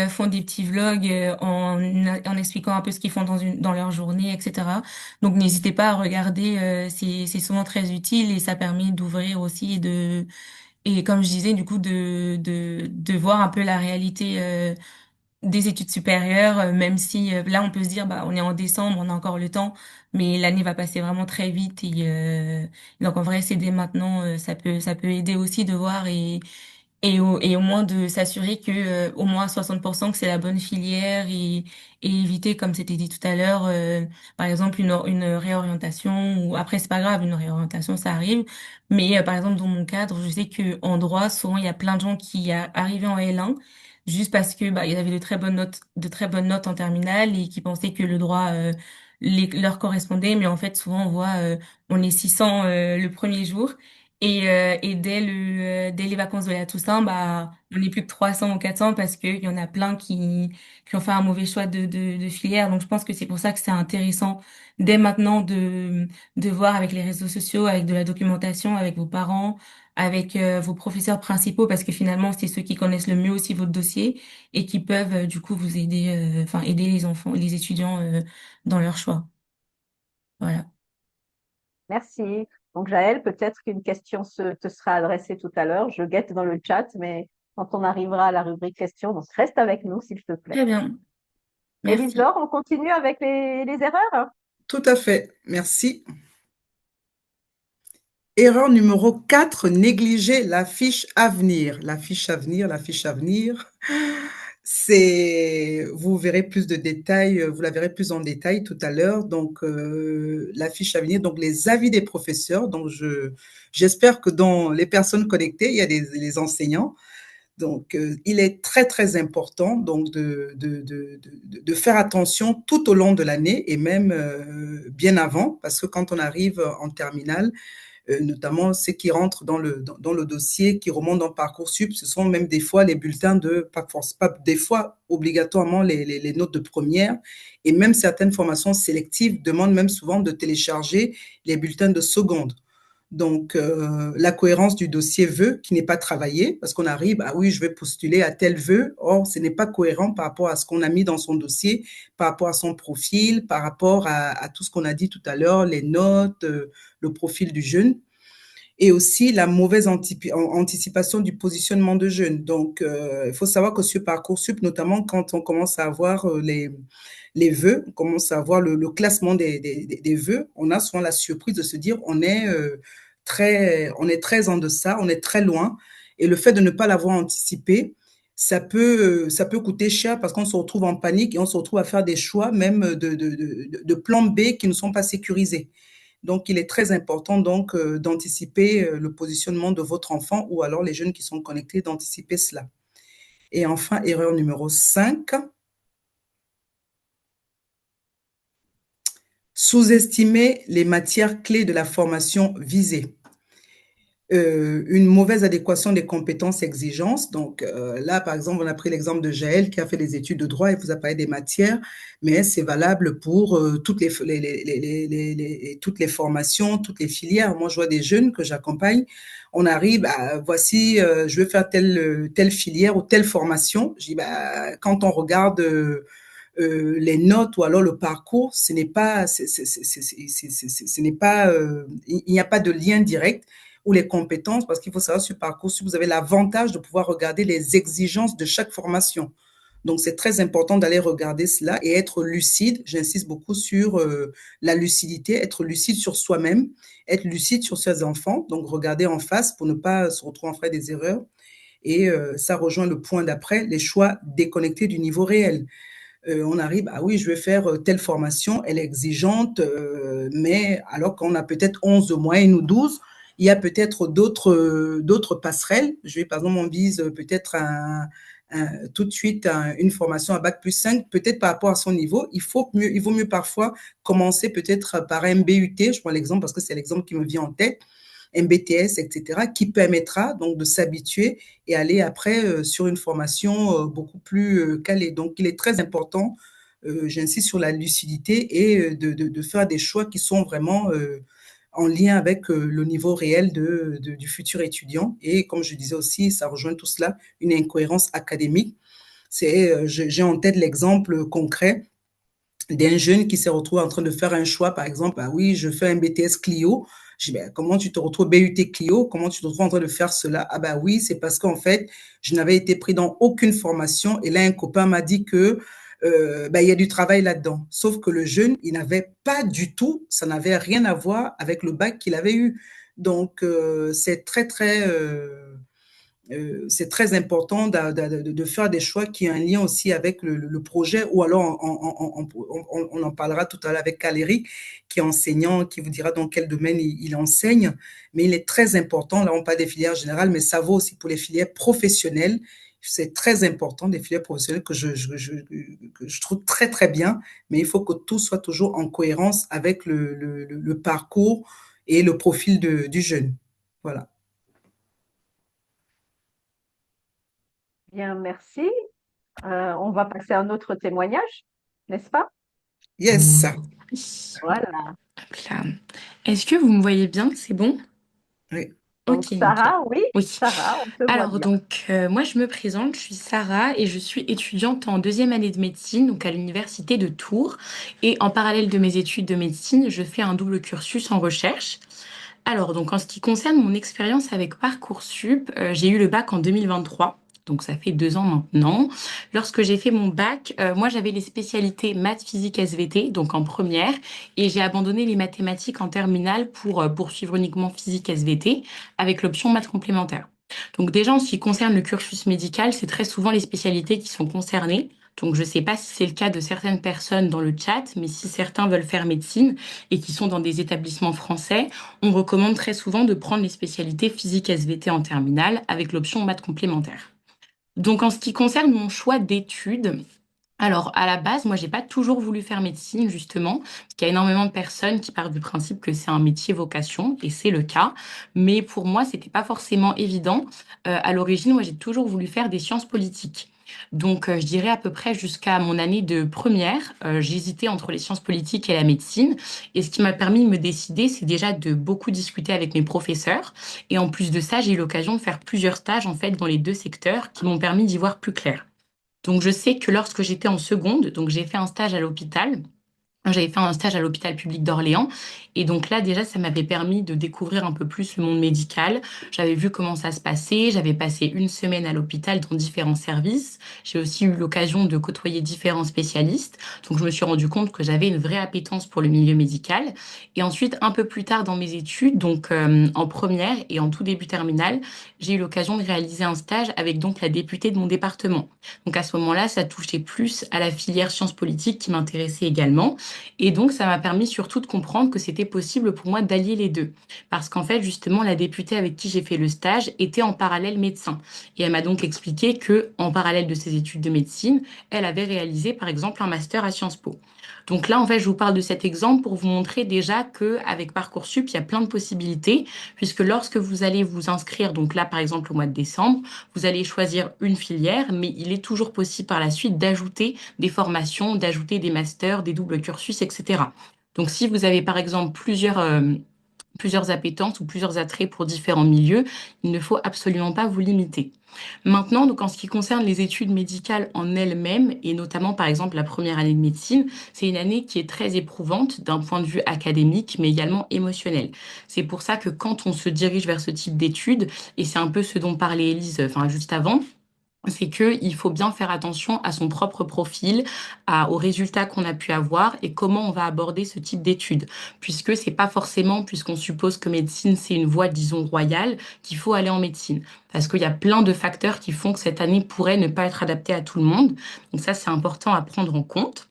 font des petits vlogs en expliquant un peu ce qu'ils font dans leur journée, etc. Donc n'hésitez pas à regarder, c'est souvent très utile et ça permet d'ouvrir aussi et comme je disais, du coup, de voir un peu la réalité des études supérieures, même si là on peut se dire bah on est en décembre, on a encore le temps, mais l'année va passer vraiment très vite et donc en vrai c'est dès maintenant, ça peut aider aussi de voir et au moins de s'assurer que au moins 60% que c'est la bonne filière et éviter comme c'était dit tout à l'heure par exemple une réorientation ou après c'est pas grave une réorientation ça arrive mais par exemple dans mon cadre je sais que en droit souvent il y a plein de gens qui arrivaient en L1 juste parce que bah ils avaient de très bonnes notes en terminale et qui pensaient que le droit leur correspondait mais en fait souvent on voit on est 600 le premier jour Et dès les vacances de la Toussaint, bah, on n'est plus que 300 ou 400 parce qu'il y en a plein qui ont fait un mauvais choix de filière. Donc, je pense que c'est pour ça que c'est intéressant dès maintenant de voir avec les réseaux sociaux, avec de la documentation, avec vos parents, avec vos professeurs principaux, parce que finalement, c'est ceux qui connaissent le mieux aussi votre dossier et qui peuvent, du coup, vous aider, enfin, aider les enfants, les étudiants, dans leur choix. Voilà. Merci. Donc, Jaël, peut-être qu'une question te sera adressée tout à l'heure. Je guette dans le chat, mais quand on arrivera à la rubrique questions, donc reste avec nous, s'il te plaît. Très bien. Merci. Élise-Laure, on continue avec les erreurs? Tout à fait. Merci. Erreur numéro 4, négliger la fiche à venir. La fiche à venir, la fiche à venir. Vous verrez plus de détails, vous la verrez plus en détail tout à l'heure. Donc, la fiche à venir, donc les avis des professeurs. Donc, j'espère que dans les personnes connectées, il y a les enseignants. Donc, il est très, très important donc de faire attention tout au long de l'année et même bien avant, parce que quand on arrive en terminale, notamment ceux qui rentrent dans le dossier, qui remontent dans Parcoursup, ce sont même des fois les bulletins pas des fois obligatoirement les notes de première, et même certaines formations sélectives demandent même souvent de télécharger les bulletins de seconde. Donc, la cohérence du dossier veut qui n'est pas travaillé, parce qu'on arrive, ah oui, je vais postuler à tel vœu, or, ce n'est pas cohérent par rapport à ce qu'on a mis dans son dossier, par rapport à son profil, par rapport à tout ce qu'on a dit tout à l'heure, les notes, le profil du jeune, et aussi la mauvaise anticipation du positionnement de jeunes. Donc, il faut savoir que sur Parcoursup, notamment quand on commence à avoir les vœux, on commence à avoir le classement des vœux, on a souvent la surprise de se dire on est très en deçà, on est très loin. Et le fait de ne pas l'avoir anticipé, ça peut coûter cher parce qu'on se retrouve en panique et on se retrouve à faire des choix même de plans B qui ne sont pas sécurisés. Donc, il est très important donc d'anticiper le positionnement de votre enfant ou alors les jeunes qui sont connectés, d'anticiper cela. Et enfin, erreur numéro 5, sous-estimer les matières clés de la formation visée. Une mauvaise adéquation des compétences exigences. Donc là, par exemple, on a pris l'exemple de Jaël qui a fait des études de droit et vous a parlé des matières, mais c'est valable pour toutes les formations, toutes les filières. Moi, je vois des jeunes que j'accompagne. On arrive à, voici, je veux faire telle filière ou telle formation. Je dis, bah, quand on regarde les notes ou alors le parcours, ce n'est pas, il n'y a pas de lien direct ou les compétences, parce qu'il faut savoir sur Parcoursup, vous avez l'avantage de pouvoir regarder les exigences de chaque formation. Donc, c'est très important d'aller regarder cela et être lucide. J'insiste beaucoup sur la lucidité, être lucide sur soi-même, être lucide sur ses enfants. Donc, regarder en face pour ne pas se retrouver en faire des erreurs. Et ça rejoint le point d'après, les choix déconnectés du niveau réel. On arrive, ah oui, je vais faire telle formation, elle est exigeante, mais alors qu'on a peut-être 11 de moyenne ou 12, il y a peut-être d'autres passerelles. Je vais, par exemple, on vise peut-être tout de suite une formation à bac plus 5, peut-être par rapport à son niveau. Il vaut mieux parfois commencer peut-être par un BUT, je prends l'exemple parce que c'est l'exemple qui me vient en tête, un BTS, etc., qui permettra donc de s'habituer et aller après sur une formation beaucoup plus calée. Donc, il est très important, j'insiste sur la lucidité et de faire des choix qui sont vraiment en lien avec le niveau réel du futur étudiant. Et comme je disais aussi, ça rejoint tout cela, une incohérence académique. J'ai en tête l'exemple concret d'un jeune qui s'est retrouvé en train de faire un choix, par exemple, ah oui, je fais un BTS Clio. Je dis, ben, comment tu te retrouves BUT Clio? Comment tu te retrouves en train de faire cela? Ah ben oui, c'est parce qu'en fait, je n'avais été pris dans aucune formation. Et là, un copain m'a dit que ben, il y a du travail là-dedans. Sauf que le jeune, il n'avait pas du tout, ça n'avait rien à voir avec le bac qu'il avait eu. Donc, c'est très important de faire des choix qui ont un lien aussi avec le projet, ou alors on en parlera tout à l'heure avec Valérie, qui est enseignant, qui vous dira dans quel domaine il enseigne. Mais il est très important, là on parle des filières générales, mais ça vaut aussi pour les filières professionnelles. C'est très important, des filières professionnelles que je trouve très, très bien, mais il faut que tout soit toujours en cohérence avec le parcours et le profil du jeune. Voilà. Bien, merci. On va passer à un autre témoignage, n'est-ce pas? Yes. Oui. Voilà. Hop là. Est-ce que vous me voyez bien? C'est bon? Oui. Donc, Ok, nickel. Sarah, oui, Oui. Sarah, on te voit Alors bien. donc moi je me présente, je suis Sarah et je suis étudiante en deuxième année de médecine donc à l'université de Tours et en parallèle de mes études de médecine, je fais un double cursus en recherche. Alors donc en ce qui concerne mon expérience avec Parcoursup, j'ai eu le bac en 2023. Donc ça fait 2 ans maintenant. Lorsque j'ai fait mon bac, moi j'avais les spécialités maths, physique, SVT, donc en première, et j'ai abandonné les mathématiques en terminale pour poursuivre uniquement physique, SVT, avec l'option maths complémentaire. Donc déjà, en ce qui concerne le cursus médical, c'est très souvent les spécialités qui sont concernées. Donc je ne sais pas si c'est le cas de certaines personnes dans le chat, mais si certains veulent faire médecine et qui sont dans des établissements français, on recommande très souvent de prendre les spécialités physique SVT en terminale avec l'option maths complémentaire. Donc en ce qui concerne mon choix d'études, alors, à la base, moi, j'ai pas toujours voulu faire médecine, justement, parce qu'il y a énormément de personnes qui partent du principe que c'est un métier vocation, et c'est le cas. Mais pour moi, c'était pas forcément évident. À l'origine, moi, j'ai toujours voulu faire des sciences politiques. Donc, je dirais à peu près jusqu'à mon année de première, j'hésitais entre les sciences politiques et la médecine. Et ce qui m'a permis de me décider, c'est déjà de beaucoup discuter avec mes professeurs. Et en plus de ça, j'ai eu l'occasion de faire plusieurs stages, en fait, dans les deux secteurs qui m'ont permis d'y voir plus clair. Donc, je sais que lorsque j'étais en seconde, donc j'ai fait un stage à l'hôpital. J'avais fait un stage à l'hôpital public d'Orléans. Et donc là, déjà, ça m'avait permis de découvrir un peu plus le monde médical. J'avais vu comment ça se passait. J'avais passé une semaine à l'hôpital dans différents services. J'ai aussi eu l'occasion de côtoyer différents spécialistes. Donc, je me suis rendu compte que j'avais une vraie appétence pour le milieu médical. Et ensuite, un peu plus tard dans mes études, donc en première et en tout début terminale, j'ai eu l'occasion de réaliser un stage avec donc la députée de mon département. Donc à ce moment-là, ça touchait plus à la filière sciences politiques qui m'intéressait également. Et donc, ça m'a permis surtout de comprendre que c'était possible pour moi d'allier les deux. Parce qu'en fait, justement, la députée avec qui j'ai fait le stage était en parallèle médecin. Et elle m'a donc expliqué que, en parallèle de ses études de médecine, elle avait réalisé, par exemple, un master à Sciences Po. Donc là, en fait, je vous parle de cet exemple pour vous montrer déjà que avec Parcoursup, il y a plein de possibilités, puisque lorsque vous allez vous inscrire, donc là, par exemple, au mois de décembre, vous allez choisir une filière, mais il est toujours possible par la suite d'ajouter des formations, d'ajouter des masters, des doubles cursus, etc. Donc, si vous avez par exemple plusieurs appétences ou plusieurs attraits pour différents milieux, il ne faut absolument pas vous limiter. Maintenant, donc en ce qui concerne les études médicales en elles-mêmes, et notamment par exemple la première année de médecine, c'est une année qui est très éprouvante d'un point de vue académique, mais également émotionnel. C'est pour ça que quand on se dirige vers ce type d'études, et c'est un peu ce dont parlait Élise, enfin juste avant, c'est qu'il faut bien faire attention à son propre profil, aux résultats qu'on a pu avoir et comment on va aborder ce type d'études. Puisque c'est pas forcément, puisqu'on suppose que médecine c'est une voie, disons, royale, qu'il faut aller en médecine. Parce qu'il y a plein de facteurs qui font que cette année pourrait ne pas être adaptée à tout le monde. Donc ça, c'est important à prendre en compte.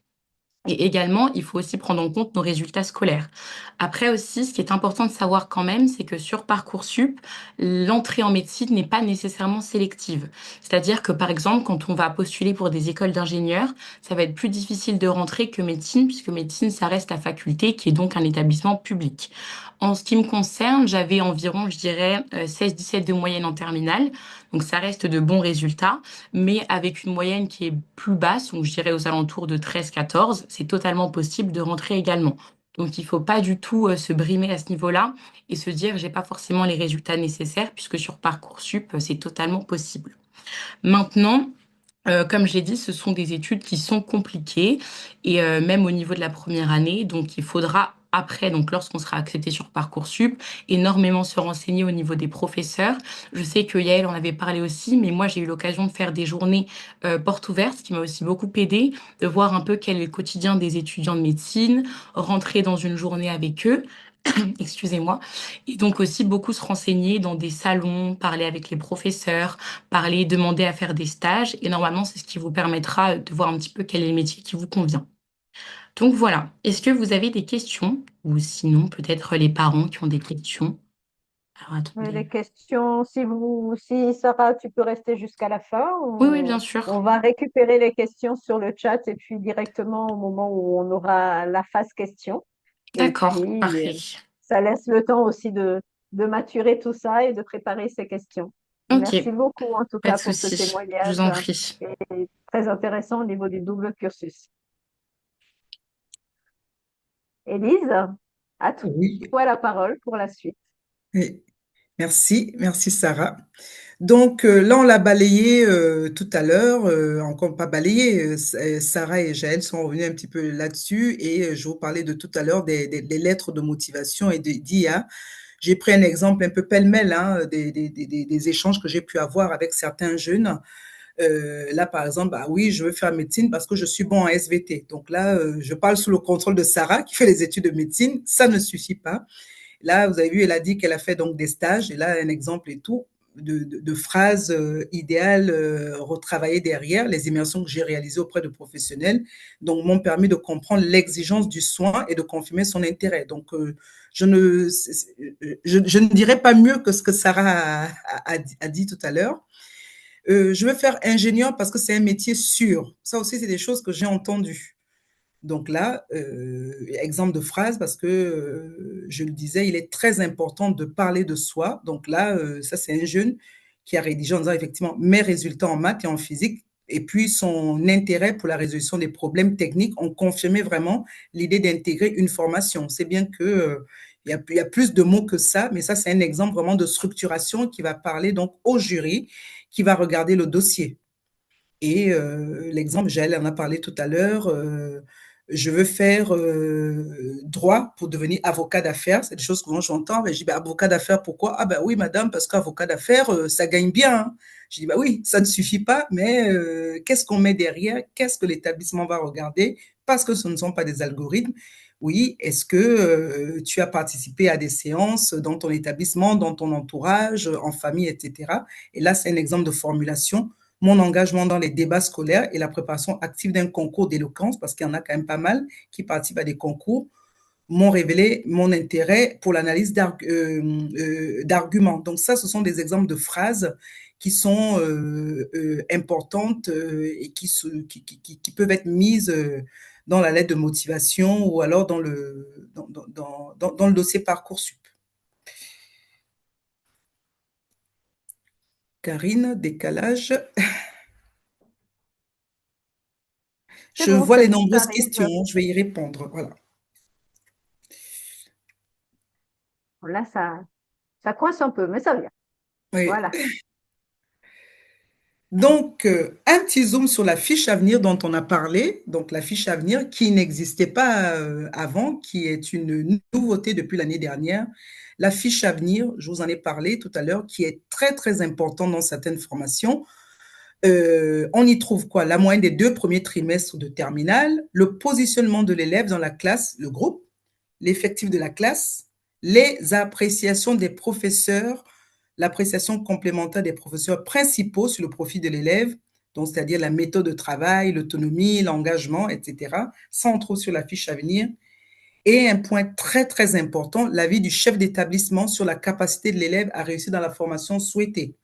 Et également, il faut aussi prendre en compte nos résultats scolaires. Après aussi, ce qui est important de savoir quand même, c'est que sur Parcoursup, l'entrée en médecine n'est pas nécessairement sélective. C'est-à-dire que par exemple, quand on va postuler pour des écoles d'ingénieurs, ça va être plus difficile de rentrer que médecine, puisque médecine, ça reste la faculté, qui est donc un établissement public. En ce qui me concerne, j'avais environ, je dirais, 16-17 de moyenne en terminale. Donc ça reste de bons résultats, mais avec une moyenne qui est plus basse, donc je dirais aux alentours de 13-14, c'est totalement possible de rentrer également. Donc il ne faut pas du tout se brimer à ce niveau-là et se dire j'ai pas forcément les résultats nécessaires puisque sur Parcoursup, c'est totalement possible. Maintenant, comme je l'ai dit, ce sont des études qui sont compliquées et même au niveau de la première année, donc il faudra après, donc lorsqu'on sera accepté sur Parcoursup, énormément se renseigner au niveau des professeurs. Je sais que Yael en avait parlé aussi, mais moi j'ai eu l'occasion de faire des journées portes ouvertes, ce qui m'a aussi beaucoup aidé, de voir un peu quel est le quotidien des étudiants de médecine, rentrer dans une journée avec eux. Excusez-moi. Et donc aussi beaucoup se renseigner dans des salons, parler avec les professeurs, parler, demander à faire des stages. Et normalement, c'est ce qui vous permettra de voir un petit peu quel est le métier qui vous convient. Donc voilà. Est-ce que vous avez des questions? Ou sinon, peut-être les parents qui ont des questions. Alors Les attendez. questions, si Sarah, tu peux rester jusqu'à la fin, Oui, oui, bien sûr. on va récupérer les questions sur le chat et puis directement au moment où on aura la phase question. Et D'accord, puis, parfait. ça laisse le temps aussi de maturer tout ça et de préparer ces questions. Ok, Merci beaucoup en tout pas de cas pour ce souci. Je vous témoignage en prie. et très intéressant au niveau du double cursus. Élise, à Oui, toi la parole pour la suite. oui. Merci Sarah. Donc là, on l'a balayé tout à l'heure, encore pas balayé, Sarah et Jaël sont revenus un petit peu là-dessus et je vous parlais de tout à l'heure des lettres de motivation et d'IA. J'ai pris un exemple un peu pêle-mêle hein, des échanges que j'ai pu avoir avec certains jeunes. Là, par exemple, bah oui, je veux faire médecine parce que je suis bon en SVT. Donc là, je parle sous le contrôle de Sarah qui fait les études de médecine. Ça ne suffit pas. Là, vous avez vu, elle a dit qu'elle a fait donc des stages, et là, un exemple et tout, de phrases idéales retravaillées derrière, les immersions que j'ai réalisées auprès de professionnels, donc m'ont permis de comprendre l'exigence du soin et de confirmer son intérêt. Donc, je ne dirais pas mieux que ce que Sarah a dit tout à l'heure. Je veux faire ingénieur parce que c'est un métier sûr. Ça aussi, c'est des choses que j'ai entendues. Donc là, exemple de phrase, parce que je le disais, il est très important de parler de soi. Donc là, ça c'est un jeune qui a rédigé en disant effectivement mes résultats en maths et en physique, et puis son intérêt pour la résolution des problèmes techniques ont confirmé vraiment l'idée d'intégrer une formation. C'est bien que il y a plus de mots que ça, mais ça c'est un exemple vraiment de structuration qui va parler donc au jury, qui va regarder le dossier. Et l'exemple, Jaël en a parlé tout à l'heure, je veux faire droit pour devenir avocat d'affaires. C'est des choses que moi j'entends. Mais je dis, bah, avocat d'affaires, pourquoi? Ah ben oui, madame, parce qu'avocat d'affaires, ça gagne bien. Hein. Je dis, bah oui, ça ne suffit pas, mais qu'est-ce qu'on met derrière? Qu'est-ce que l'établissement va regarder? Parce que ce ne sont pas des algorithmes. Oui, est-ce que tu as participé à des séances dans ton établissement, dans ton entourage, en famille, etc. Et là, c'est un exemple de formulation mon engagement dans les débats scolaires et la préparation active d'un concours d'éloquence, parce qu'il y en a quand même pas mal qui participent à des concours, m'ont révélé mon intérêt pour l'analyse d'arguments. Donc ça, ce sont des exemples de phrases qui sont importantes et qui peuvent être mises dans la lettre de motivation ou alors dans le dossier Parcoursup. Karine, décalage. C'est Je bon, vois c'est les bon, ça nombreuses arrive. questions, je vais y répondre. Voilà. Là, ça coince un peu, mais ça vient. Oui. Voilà. Donc, un petit zoom sur la fiche à venir dont on a parlé. Donc, la fiche à venir qui n'existait pas avant, qui est une nouveauté depuis l'année dernière. La fiche à venir, je vous en ai parlé tout à l'heure, qui est très, très importante dans certaines formations. On y trouve quoi? La moyenne des 2 premiers trimestres de terminale, le positionnement de l'élève dans la classe, le groupe, l'effectif de la classe, les appréciations des professeurs, l'appréciation complémentaire des professeurs principaux sur le profil de l'élève, donc c'est-à-dire la méthode de travail, l'autonomie, l'engagement, etc. Ça, on trouve sur la fiche à venir. Et un point très, très important, l'avis du chef d'établissement sur la capacité de l'élève à réussir dans la formation souhaitée.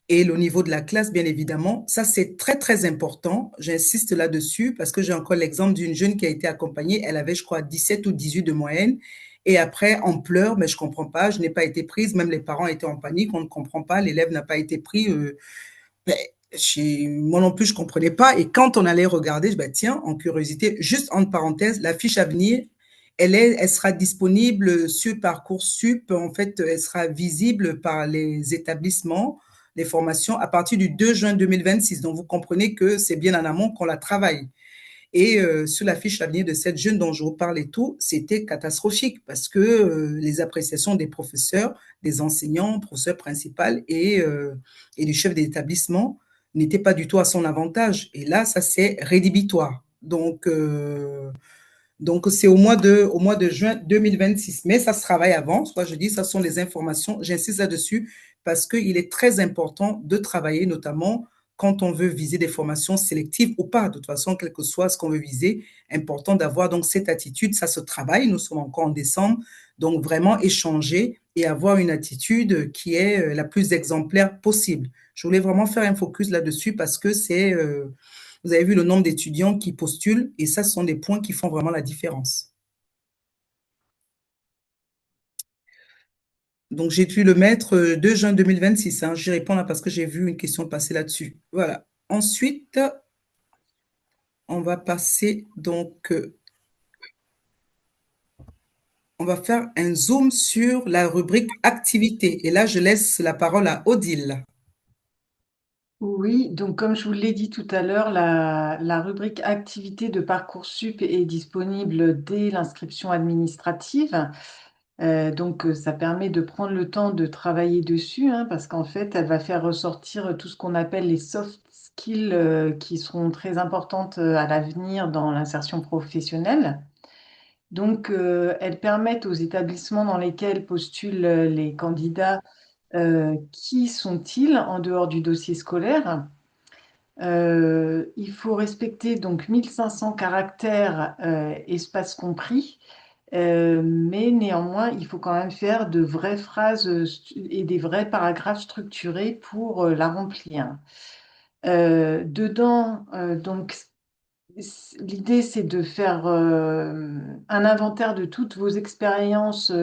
Et le niveau de la classe, bien évidemment, ça c'est très très important. J'insiste là-dessus parce que j'ai encore l'exemple d'une jeune qui a été accompagnée. Elle avait, je crois, 17 ou 18 de moyenne. Et après, on pleure, mais je comprends pas, je n'ai pas été prise. Même les parents étaient en panique, on ne comprend pas, l'élève n'a pas été pris. Ben, moi non plus, je comprenais pas. Et quand on allait regarder, je dis, ben, tiens, en curiosité, juste entre parenthèses, la fiche à venir, elle sera disponible sur Parcoursup. En fait, elle sera visible par les établissements, les formations à partir du 2 juin 2026. Donc, vous comprenez que c'est bien en amont qu'on la travaille. Et sur la fiche à venir de cette jeune dont je vous parle et tout, c'était catastrophique parce que les appréciations des professeurs, des enseignants, professeurs principaux et du chef d'établissement n'étaient pas du tout à son avantage. Et là, ça c'est rédhibitoire. Donc c'est au mois de juin 2026. Mais ça se travaille avant. Soit je dis, ça sont les informations. J'insiste là-dessus parce qu'il est très important de travailler, notamment quand on veut viser des formations sélectives ou pas. De toute façon, quel que soit ce qu'on veut viser, important d'avoir donc cette attitude. Ça se travaille. Nous sommes encore en décembre. Donc vraiment échanger et avoir une attitude qui est la plus exemplaire possible. Je voulais vraiment faire un focus là-dessus parce que vous avez vu le nombre d'étudiants qui postulent et ça, ce sont des points qui font vraiment la différence. Donc, j'ai dû le mettre 2 juin 2026. Hein. J'y réponds là parce que j'ai vu une question passer là-dessus. Voilà. Ensuite, on va passer donc, on va faire un zoom sur la rubrique activité. Et là, je laisse la parole à Odile. Oui, donc comme je vous l'ai dit tout à l'heure, la rubrique activité de Parcoursup est disponible dès l'inscription administrative. Ça permet de prendre le temps de travailler dessus, hein, parce qu'en fait, elle va faire ressortir tout ce qu'on appelle les soft skills qui seront très importantes à l'avenir dans l'insertion professionnelle. Elles permettent aux établissements dans lesquels postulent les candidats qui sont-ils en dehors du dossier scolaire. Il faut respecter donc 1500 caractères, espace compris, mais néanmoins, il faut quand même faire de vraies phrases et des vrais paragraphes structurés pour la remplir. Dedans, l'idée, c'est de faire un inventaire de toutes vos expériences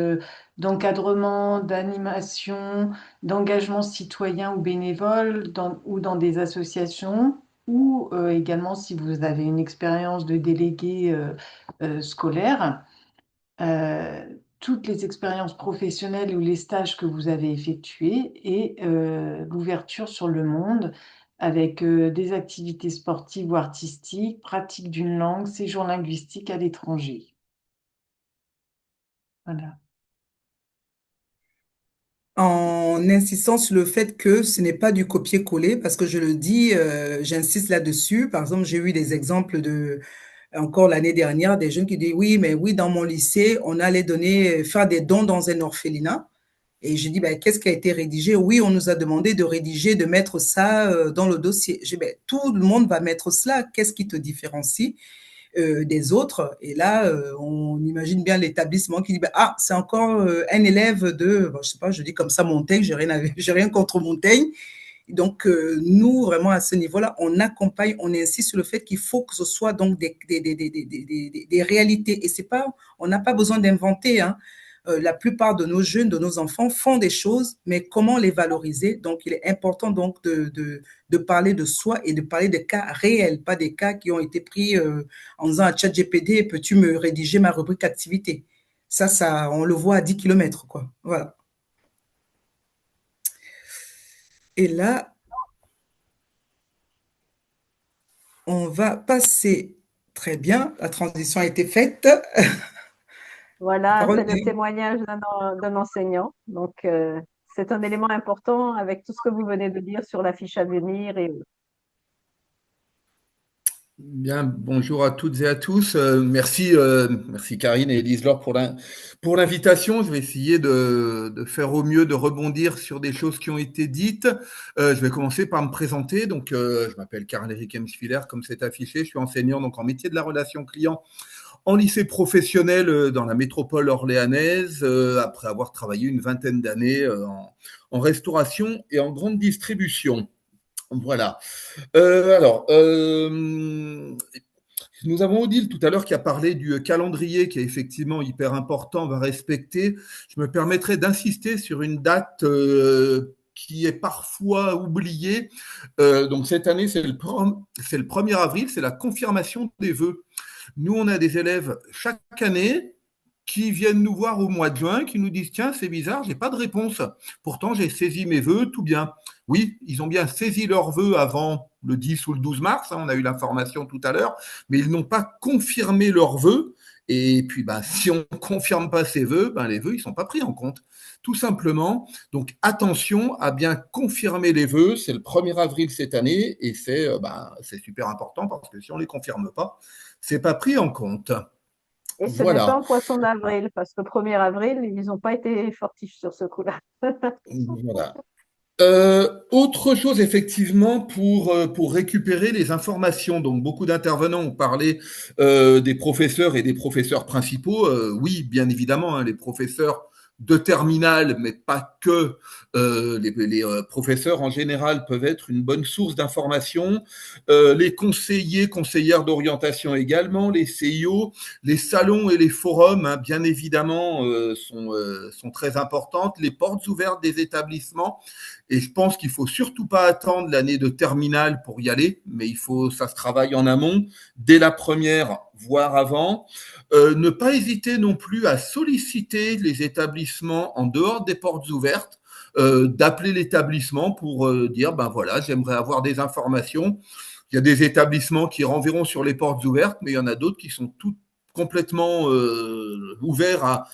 d'encadrement, d'animation, d'engagement citoyen ou bénévole ou dans des associations, ou également si vous avez une expérience de délégué scolaire, euh, toutes les expériences professionnelles ou les stages que vous avez effectués et l'ouverture sur le monde avec des activités sportives ou artistiques, pratique d'une langue, séjour linguistique à l'étranger. Voilà. En insistant sur le fait que ce n'est pas du copier-coller, parce que je le dis, j'insiste là-dessus. Par exemple, j'ai eu des exemples encore l'année dernière, des jeunes qui disent, oui, mais oui, dans mon lycée, on allait faire des dons dans un orphelinat. Et je dis, ben, qu'est-ce qui a été rédigé? Oui, on nous a demandé de rédiger, de mettre ça dans le dossier. Je dis, ben, tout le monde va mettre cela. Qu'est-ce qui te différencie des autres? Et là, on imagine bien l'établissement qui dit, ben, ah, c'est encore un élève de, bon, je sais pas, je dis comme ça Montaigne, j'ai rien contre Montaigne. Donc, nous, vraiment, à ce niveau-là, on accompagne, on insiste sur le fait qu'il faut que ce soit donc des réalités. Et c'est pas, on n'a pas besoin d'inventer, hein. La plupart de nos jeunes, de nos enfants font des choses, mais comment les valoriser? Donc, il est important donc de parler de soi et de parler de cas réels, pas des cas qui ont été pris en disant à ChatGPT, peux-tu me rédiger ma rubrique activité? Ça, on le voit à 10 kilomètres, quoi. Voilà. Et là, on va passer, très bien, la transition a été faite. Voilà, c'est le témoignage d'un enseignant. Donc, c'est un élément important avec tout ce que vous venez de dire sur la fiche à venir et Bien, bonjour à toutes et à tous. Merci, merci Karine et Elise-Laure pour l'invitation. Je vais essayer de faire au mieux, de rebondir sur des choses qui ont été dites. Je vais commencer par me présenter. Donc, je m'appelle Karl-Éric Hemswiller, comme c'est affiché. Je suis enseignant donc en métier de la relation client en lycée professionnel dans la métropole orléanaise, après avoir travaillé une vingtaine d'années en restauration et en grande distribution. Voilà. Nous avons Odile tout à l'heure qui a parlé du calendrier qui est effectivement hyper important, va respecter. Je me permettrai d'insister sur une date qui est parfois oubliée. Donc cette année, c'est le 1er avril, c'est la confirmation des vœux. Nous, on a des élèves chaque année qui viennent nous voir au mois de juin, qui nous disent « Tiens, c'est bizarre, j'ai pas de réponse. Pourtant, j'ai saisi mes vœux, tout bien. » Oui, ils ont bien saisi leurs vœux avant le 10 ou le 12 mars, hein, on a eu l'information tout à l'heure, mais ils n'ont pas confirmé leurs vœux. Et puis, si on ne confirme pas ces vœux, les vœux, ils ne sont pas pris en compte. Tout simplement. Donc, attention à bien confirmer les vœux. C'est le 1er avril cette année et c'est super important parce que si on ne les confirme pas, ce n'est pas pris en compte. Et ce n'est pas un poisson d'avril, parce que 1er avril, ils n'ont pas été fortifs sur ce coup-là. Voilà. Autre chose, effectivement, pour récupérer les informations. Donc, beaucoup d'intervenants ont parlé des professeurs et des professeurs principaux. Oui, bien évidemment, hein, les professeurs de terminale, mais pas que. Les professeurs en général peuvent être une bonne source d'information. Les conseillers, conseillères d'orientation également, les CIO, les salons et les forums, hein, bien évidemment, sont très importantes. Les portes ouvertes des établissements. Et je pense qu'il faut surtout pas attendre l'année de terminale pour y aller, mais ça se travaille en amont, dès la première, voire avant. Ne pas hésiter non plus à solliciter les établissements en dehors des portes ouvertes, d'appeler l'établissement pour dire, ben voilà, j'aimerais avoir des informations. Il y a des établissements qui renverront sur les portes ouvertes, mais il y en a d'autres qui sont tout complètement ouverts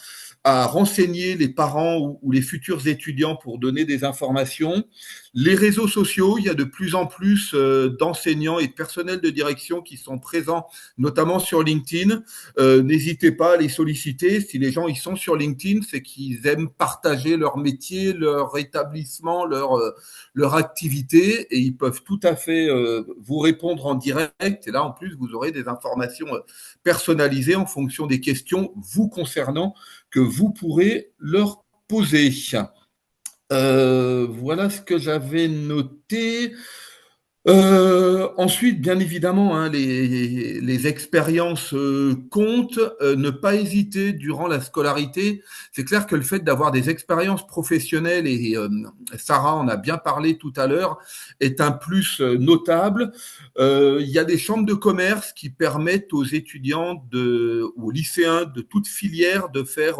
à renseigner les parents ou les futurs étudiants pour donner des informations. Les réseaux sociaux, il y a de plus en plus d'enseignants et de personnels de direction qui sont présents, notamment sur LinkedIn. N'hésitez pas à les solliciter. Si les gens ils sont sur LinkedIn, c'est qu'ils aiment partager leur métier, leur établissement, leur activité, et ils peuvent tout à fait vous répondre en direct. Et là, en plus, vous aurez des informations personnalisées en fonction des questions vous concernant que vous pourrez leur poser. Voilà ce que j'avais noté. Ensuite, bien évidemment, hein, les expériences comptent. Ne pas hésiter durant la scolarité. C'est clair que le fait d'avoir des expériences professionnelles, et Sarah en a bien parlé tout à l'heure, est un plus notable. Il y a des chambres de commerce qui permettent aux étudiants aux lycéens de toute filière de faire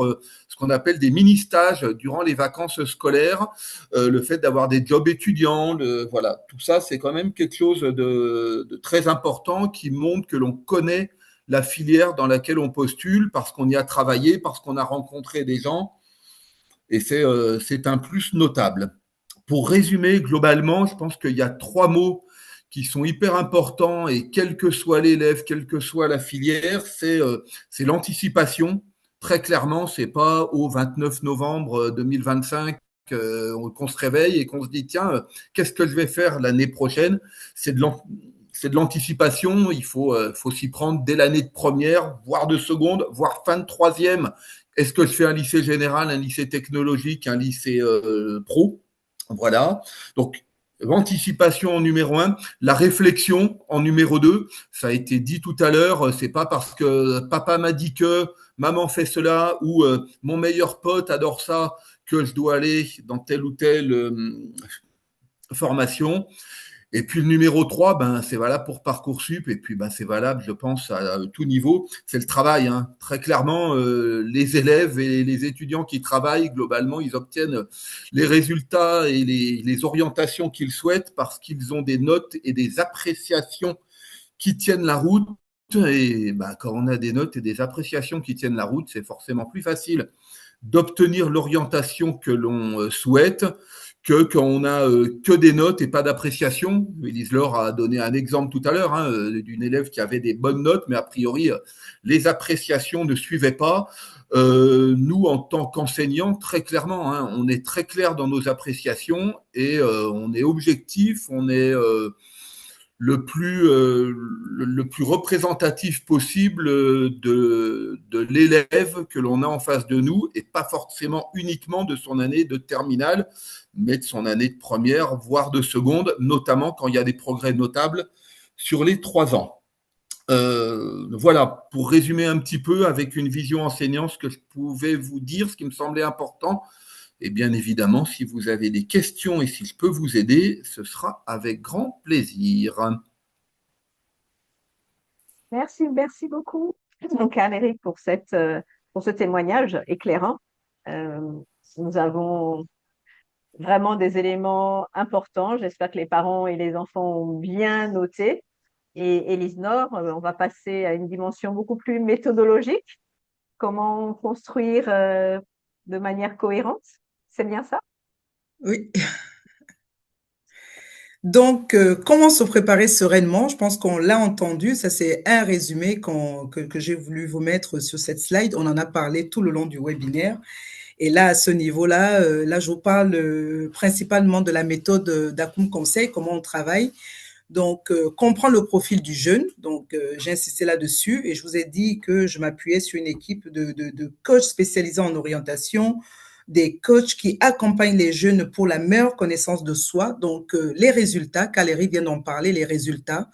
ce qu'on appelle des mini-stages durant les vacances scolaires. Le fait d'avoir des jobs étudiants, voilà, tout ça, c'est quand même quelque chose de très important qui montre que l'on connaît la filière dans laquelle on postule parce qu'on y a travaillé, parce qu'on a rencontré des gens, et c'est un plus notable. Pour résumer, globalement, je pense qu'il y a 3 mots qui sont hyper importants, et quel que soit l'élève, quelle que soit la filière, c'est l'anticipation. Très clairement, c'est pas au 29 novembre 2025 qu'on se réveille et qu'on se dit tiens, qu'est-ce que je vais faire l'année prochaine. C'est de l'anticipation. Il faut s'y prendre dès l'année de première, voire de seconde, voire fin de troisième. Est-ce que je fais un lycée général, un lycée technologique, un lycée pro? Voilà. Donc, l'anticipation en numéro 1, la réflexion en numéro 2. Ça a été dit tout à l'heure, c'est pas parce que papa m'a dit que, maman fait cela, ou mon meilleur pote adore ça, que je dois aller dans telle ou telle formation. Et puis le numéro 3, ben, c'est valable pour Parcoursup, et puis ben, c'est valable, je pense, à tout niveau. C'est le travail. Hein. Très clairement, les élèves et les étudiants qui travaillent, globalement, ils obtiennent les résultats et les orientations qu'ils souhaitent parce qu'ils ont des notes et des appréciations qui tiennent la route. Et ben, quand on a des notes et des appréciations qui tiennent la route, c'est forcément plus facile d'obtenir l'orientation que l'on souhaite que quand on a que des notes et pas d'appréciation. Élise Laure a donné un exemple tout à l'heure d'une élève qui avait des bonnes notes, mais a priori, les appréciations ne suivaient pas. Nous, en tant qu'enseignants, très clairement, on est très clair dans nos appréciations et on est objectif, on est le plus représentatif possible de l'élève que l'on a en face de nous, et pas forcément uniquement de son année de terminale, mais de son année de première, voire de seconde, notamment quand il y a des progrès notables sur les 3 ans. Voilà, pour résumer un petit peu avec une vision enseignante, ce que je pouvais vous dire, ce qui me semblait important. Et bien évidemment, si vous avez des questions et si je peux vous aider, ce sera avec grand plaisir. Merci beaucoup, Karl-Éric, pour ce témoignage éclairant. Nous avons vraiment des éléments importants. J'espère que les parents et les enfants ont bien noté. Et Élise Laure, on va passer à une dimension beaucoup plus méthodologique. Comment construire de manière cohérente? C'est bien ça? Oui. Donc, comment se préparer sereinement? Je pense qu'on l'a entendu. Ça, c'est un résumé que j'ai voulu vous mettre sur cette slide. On en a parlé tout le long du webinaire. Et là, à ce niveau-là, là, je vous parle principalement de la méthode d'Akoum Conseil, comment on travaille. Donc, comprendre le profil du jeune. Donc, j'ai insisté là-dessus et je vous ai dit que je m'appuyais sur une équipe de coachs spécialisés en orientation, des coachs qui accompagnent les jeunes pour la meilleure connaissance de soi. Donc, les résultats, Valérie vient d'en parler, les résultats,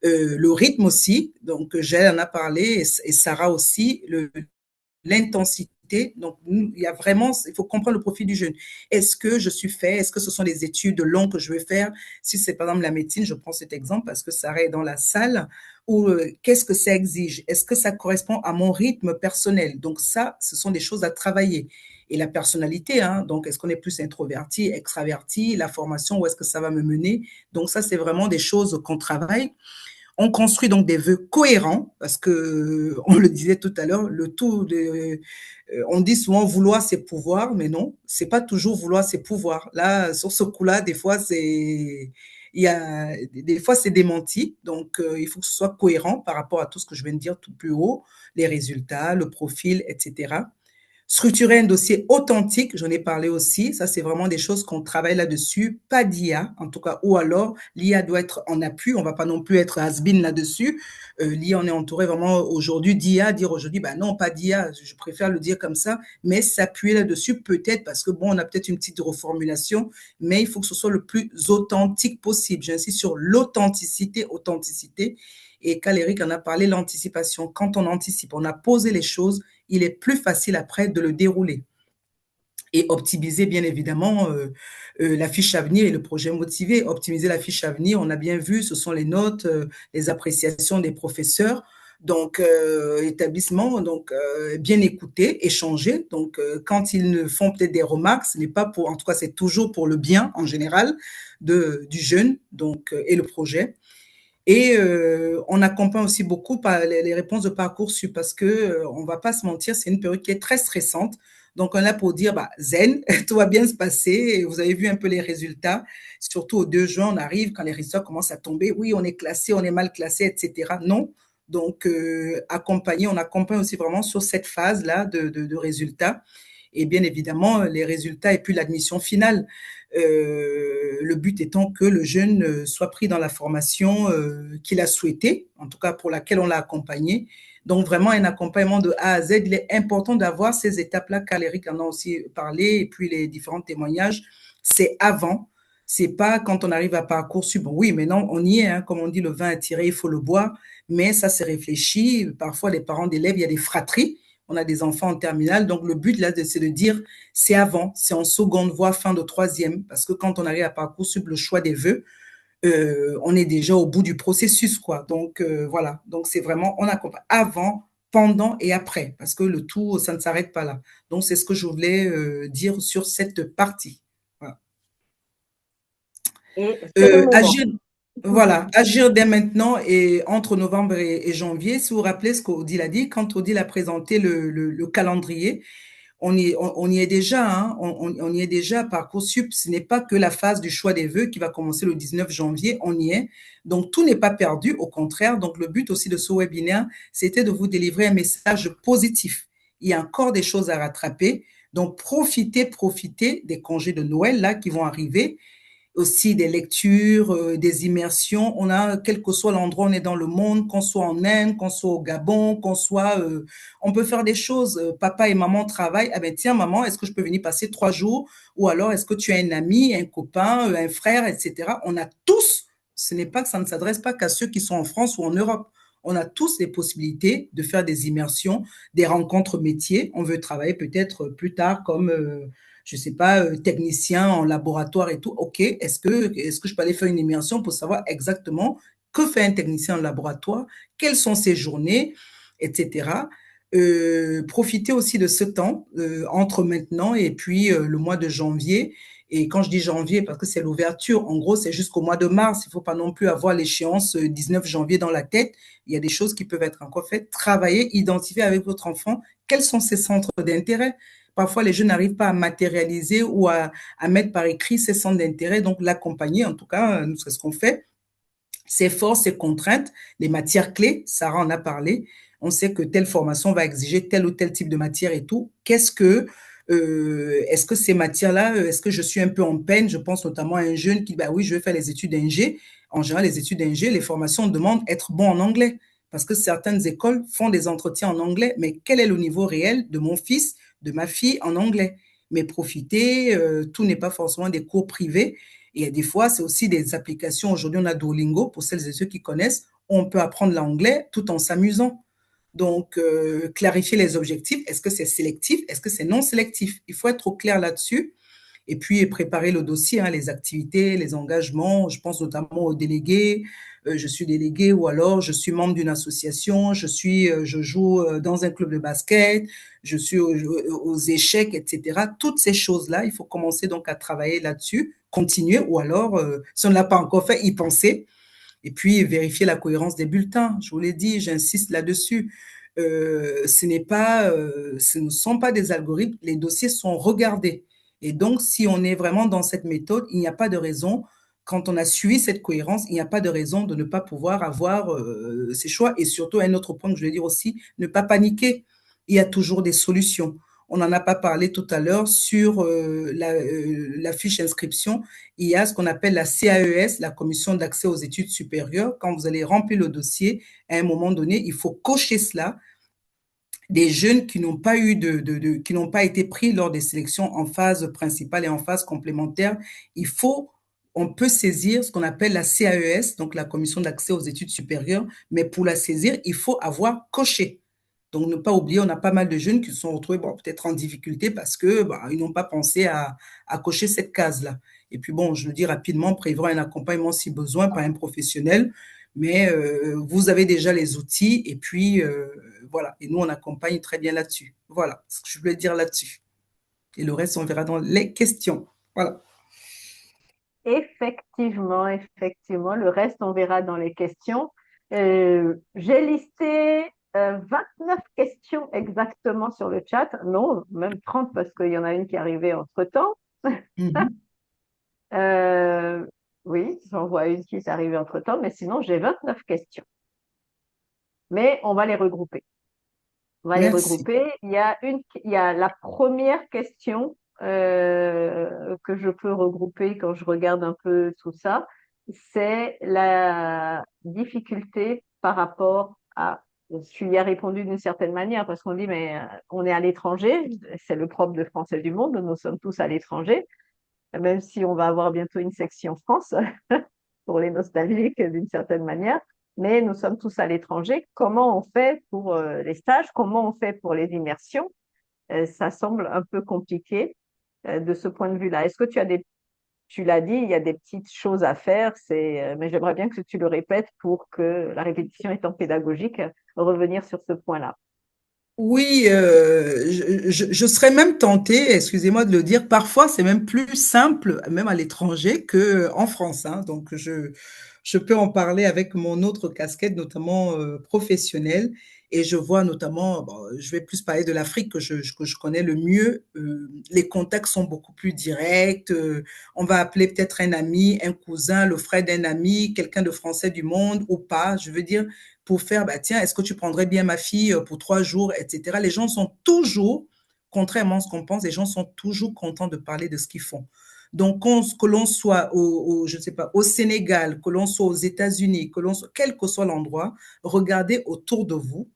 le rythme aussi, donc Jaël en a parlé et Sarah aussi, l'intensité. Donc, il y a vraiment, il faut comprendre le profil du jeune. Est-ce que je suis fait? Est-ce que ce sont des études longues que je vais faire? Si c'est par exemple la médecine, je prends cet exemple parce que Sarah est dans la salle. Ou qu'est-ce que ça exige? Est-ce que ça correspond à mon rythme personnel? Donc ça, ce sont des choses à travailler. Et la personnalité, hein, donc est-ce qu'on est plus introverti, extraverti, la formation, où est-ce que ça va me mener? Donc ça, c'est vraiment des choses qu'on travaille. On construit donc des vœux cohérents parce que, on le disait tout à l'heure, on dit souvent vouloir c'est pouvoir, mais non, c'est pas toujours vouloir c'est pouvoir. Là, sur ce coup-là, des fois des fois c'est démenti. Donc, il faut que ce soit cohérent par rapport à tout ce que je viens de dire tout plus haut, les résultats, le profil, etc. Structurer un dossier authentique, j'en ai parlé aussi, ça c'est vraiment des choses qu'on travaille là-dessus, pas d'IA en tout cas, ou alors l'IA doit être en appui, on va pas non plus être has-been là-dessus, l'IA on est entouré vraiment aujourd'hui d'IA, dire aujourd'hui, ben non pas d'IA, je préfère le dire comme ça, mais s'appuyer là-dessus peut-être parce que bon, on a peut-être une petite reformulation, mais il faut que ce soit le plus authentique possible, j'insiste sur l'authenticité, et Valérie en a parlé, l'anticipation, quand on anticipe, on a posé les choses, il est plus facile après de le dérouler. Et optimiser, bien évidemment, la fiche à venir et le projet motivé. Optimiser la fiche à venir, on a bien vu, ce sont les notes, les appréciations des professeurs. Donc, établissement, donc bien écouter, échanger. Donc, quand ils ne font peut-être des remarques, ce n'est pas pour, en tout cas, c'est toujours pour le bien en général du jeune, donc et le projet. Et on accompagne aussi beaucoup par les réponses de Parcoursup parce que on va pas se mentir, c'est une période qui est très stressante. Donc, on est là pour dire, bah, zen, tout va bien se passer. Et vous avez vu un peu les résultats. Surtout au 2 juin, on arrive quand les résultats commencent à tomber. Oui, on est classé, on est mal classé, etc. Non. Donc, on accompagne aussi vraiment sur cette phase-là de résultats. Et bien évidemment, les résultats et puis l'admission finale. Le but étant que le jeune soit pris dans la formation qu'il a souhaité, en tout cas pour laquelle on l'a accompagné. Donc, vraiment un accompagnement de A à Z. Il est important d'avoir ces étapes-là, qu'Aléric en a aussi parlé, et puis les différents témoignages. C'est avant, c'est pas quand on arrive à Parcoursup. Bon, oui, mais non, on y est, hein, comme on dit, le vin est tiré, il faut le boire, mais ça c'est réfléchi. Parfois, les parents d'élèves, il y a des fratries. On a des enfants en terminale, donc le but là, c'est de dire, c'est avant, c'est en seconde voie, fin de troisième, parce que quand on arrive à Parcoursup, le choix des vœux, on est déjà au bout du processus, quoi. Donc voilà, donc c'est vraiment, on accompagne avant, pendant et après, parce que le tout, ça ne s'arrête pas là. Donc c'est ce que je voulais dire sur cette partie. Voilà. Et c'est le moment. Agir, voilà, agir dès maintenant et entre novembre et janvier. Si vous vous rappelez ce qu'Odile a dit, quand Odile a présenté le calendrier, on y est déjà, hein, on y est déjà. Parcoursup, ce n'est pas que la phase du choix des vœux qui va commencer le 19 janvier, on y est. Donc, tout n'est pas perdu, au contraire. Donc, le but aussi de ce webinaire, c'était de vous délivrer un message positif. Il y a encore des choses à rattraper. Donc, profitez des congés de Noël, là, qui vont arriver, aussi des lectures, des immersions. On a, quel que soit l'endroit où on est dans le monde, qu'on soit en Inde, qu'on soit au Gabon, on peut faire des choses. Papa et maman travaillent. Ah ben tiens, maman, est-ce que je peux venir passer 3 jours? Ou alors, est-ce que tu as un ami, un copain, un frère, etc. On a tous, ce n'est pas que ça ne s'adresse pas qu'à ceux qui sont en France ou en Europe. On a tous les possibilités de faire des immersions, des rencontres métiers. On veut travailler peut-être plus tard comme je sais pas, technicien en laboratoire et tout. OK, est-ce que je peux aller faire une immersion pour savoir exactement que fait un technicien en laboratoire, quelles sont ses journées, etc. Profiter aussi de ce temps entre maintenant et puis le mois de janvier. Et quand je dis janvier, parce que c'est l'ouverture, en gros, c'est jusqu'au mois de mars. Il ne faut pas non plus avoir l'échéance 19 janvier dans la tête. Il y a des choses qui peuvent être encore faites. Travailler, identifier avec votre enfant quels sont ses centres d'intérêt. Parfois, les jeunes n'arrivent pas à matérialiser ou à mettre par écrit ses centres d'intérêt. Donc, l'accompagner, en tout cas, nous, c'est ce qu'on fait. Ses forces, ses contraintes, les matières clés, Sarah en a parlé. On sait que telle formation va exiger tel ou tel type de matière et tout. Est-ce que ces matières-là, est-ce que je suis un peu en peine? Je pense notamment à un jeune qui, bah oui, je vais faire les études d'ingé. En général, les études d'ingé, les formations demandent être bon en anglais. Parce que certaines écoles font des entretiens en anglais. Mais quel est le niveau réel de mon fils, de ma fille en anglais? mais profitez. Tout n'est pas forcément des cours privés. Et des fois, c'est aussi des applications. Aujourd'hui, on a Duolingo, pour celles et ceux qui connaissent. On peut apprendre l'anglais tout en s'amusant. Donc, clarifier les objectifs. Est-ce que c'est sélectif? Est-ce que c'est non sélectif? Il faut être au clair là-dessus. Et puis, préparer le dossier, hein, les activités, les engagements. Je pense notamment aux délégués. Je suis délégué ou alors je suis membre d'une association. Je joue dans un club de basket. Je suis aux échecs, etc. Toutes ces choses-là, il faut commencer donc à travailler là-dessus, continuer ou alors, si on ne l'a pas encore fait, y penser. Et puis, vérifier la cohérence des bulletins. Je vous l'ai dit, j'insiste là-dessus. Ce ne sont pas des algorithmes, les dossiers sont regardés. Et donc, si on est vraiment dans cette méthode, il n'y a pas de raison, quand on a suivi cette cohérence, il n'y a pas de raison de ne pas pouvoir avoir ces choix. Et surtout, un autre point que je vais dire aussi, ne pas paniquer. Il y a toujours des solutions. On n'en a pas parlé tout à l'heure sur la fiche inscription. Il y a ce qu'on appelle la CAES, la Commission d'accès aux études supérieures. Quand vous allez remplir le dossier, à un moment donné, il faut cocher cela. Des jeunes qui n'ont pas qui n'ont pas été pris lors des sélections en phase principale et en phase complémentaire, on peut saisir ce qu'on appelle la CAES, donc la Commission d'accès aux études supérieures, mais pour la saisir, il faut avoir coché. Donc, ne pas oublier, on a pas mal de jeunes qui se sont retrouvés peut-être en difficulté parce que ils n'ont pas pensé à cocher cette case-là. Et puis bon, je le dis rapidement, prévoir un accompagnement si besoin par un professionnel, mais vous avez déjà les outils et puis voilà. Et nous, on accompagne très bien là-dessus. Voilà ce que je voulais dire là-dessus. Et le reste, on verra dans les questions. Voilà. Effectivement, effectivement. Le reste, on verra dans les questions. J'ai listé 29 questions exactement sur le chat. Non, même 30 parce qu'il y en a une qui est arrivée entre-temps. Oui, j'en vois une qui est arrivée entre-temps, mais sinon, j'ai 29 questions. Mais on va les regrouper. Merci. Il y a la première question que je peux regrouper quand je regarde un peu tout ça, c'est la difficulté par rapport à, tu y as répondu d'une certaine manière parce qu'on dit mais on est à l'étranger, c'est le propre de Français du Monde, nous sommes tous à l'étranger, même si on va avoir bientôt une section France pour les nostalgiques d'une certaine manière. Mais nous sommes tous à l'étranger. Comment on fait pour les stages? Comment on fait pour les immersions? Ça semble un peu compliqué de ce point de vue-là. Est-ce que tu l'as dit, il y a des petites choses à faire, mais j'aimerais bien que tu le répètes pour que la répétition étant pédagogique, revenir sur ce point-là. Oui, je serais même tentée, excusez-moi de le dire, parfois c'est même plus simple, même à l'étranger, qu'en France, hein. Donc, je peux en parler avec mon autre casquette, notamment professionnelle, et je vois notamment, bon, je vais plus parler de l'Afrique que je connais le mieux. Les contacts sont beaucoup plus directs. On va appeler peut-être un ami, un cousin, le frère d'un ami, quelqu'un de français du monde ou pas. Je veux dire, pour faire, tiens, est-ce que tu prendrais bien ma fille pour 3 jours, etc. Les gens sont toujours, contrairement à ce qu'on pense, les gens sont toujours contents de parler de ce qu'ils font. Donc, que l'on soit je ne sais pas, au Sénégal, que l'on soit aux États-Unis, quel que soit l'endroit, regardez autour de vous,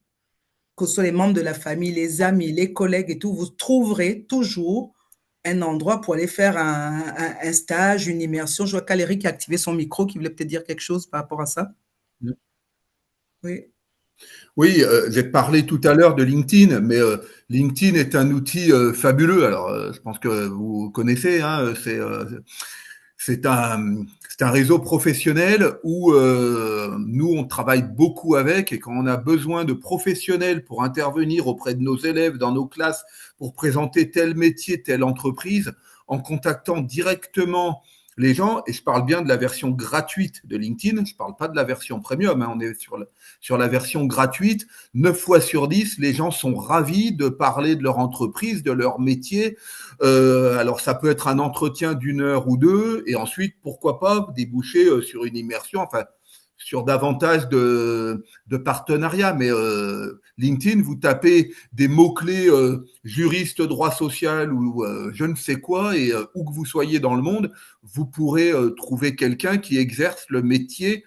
que ce soit les membres de la famille, les amis, les collègues et tout, vous trouverez toujours un endroit pour aller faire un stage, une immersion. Je vois qu'Alérie qui a activé son micro, qui voulait peut-être dire quelque chose par rapport à ça. Oui. Oui, j'ai parlé tout à l'heure de LinkedIn, mais LinkedIn est un outil fabuleux. Alors, je pense que vous connaissez, hein, c'est un réseau professionnel où nous, on travaille beaucoup avec, et quand on a besoin de professionnels pour intervenir auprès de nos élèves dans nos classes pour présenter tel métier, telle entreprise, en contactant directement les gens, et je parle bien de la version gratuite de LinkedIn, je ne parle pas de la version premium, hein, on est sur la version gratuite, 9 fois sur 10, les gens sont ravis de parler de leur entreprise, de leur métier. Alors ça peut être un entretien d'1 heure ou 2, et ensuite, pourquoi pas, déboucher sur une immersion, enfin, sur davantage de partenariats. Mais LinkedIn, vous tapez des mots-clés juriste, droit social ou je ne sais quoi, et où que vous soyez dans le monde, vous pourrez trouver quelqu'un qui exerce le métier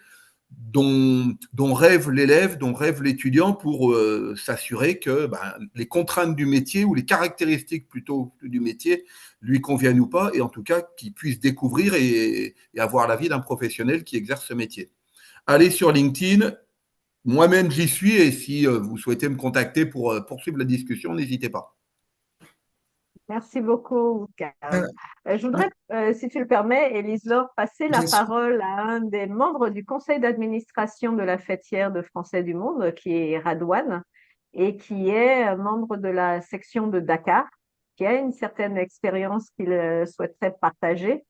dont rêve l'élève, dont rêve l'étudiant pour s'assurer que les contraintes du métier ou les caractéristiques plutôt du métier lui conviennent ou pas, et en tout cas qu'il puisse découvrir et avoir la vie d'un professionnel qui exerce ce métier. Allez sur LinkedIn, moi-même j'y suis, et si vous souhaitez me contacter pour poursuivre la discussion, n'hésitez pas. Merci beaucoup, Karl. Je ouais, voudrais, si tu le permets, Élise-Laure, passer la bien sûr. parole à un des membres du conseil d'administration de la Fêtière de Français du Monde, qui est Radouane, et qui est membre de la section de Dakar, qui a une certaine expérience qu'il souhaiterait partager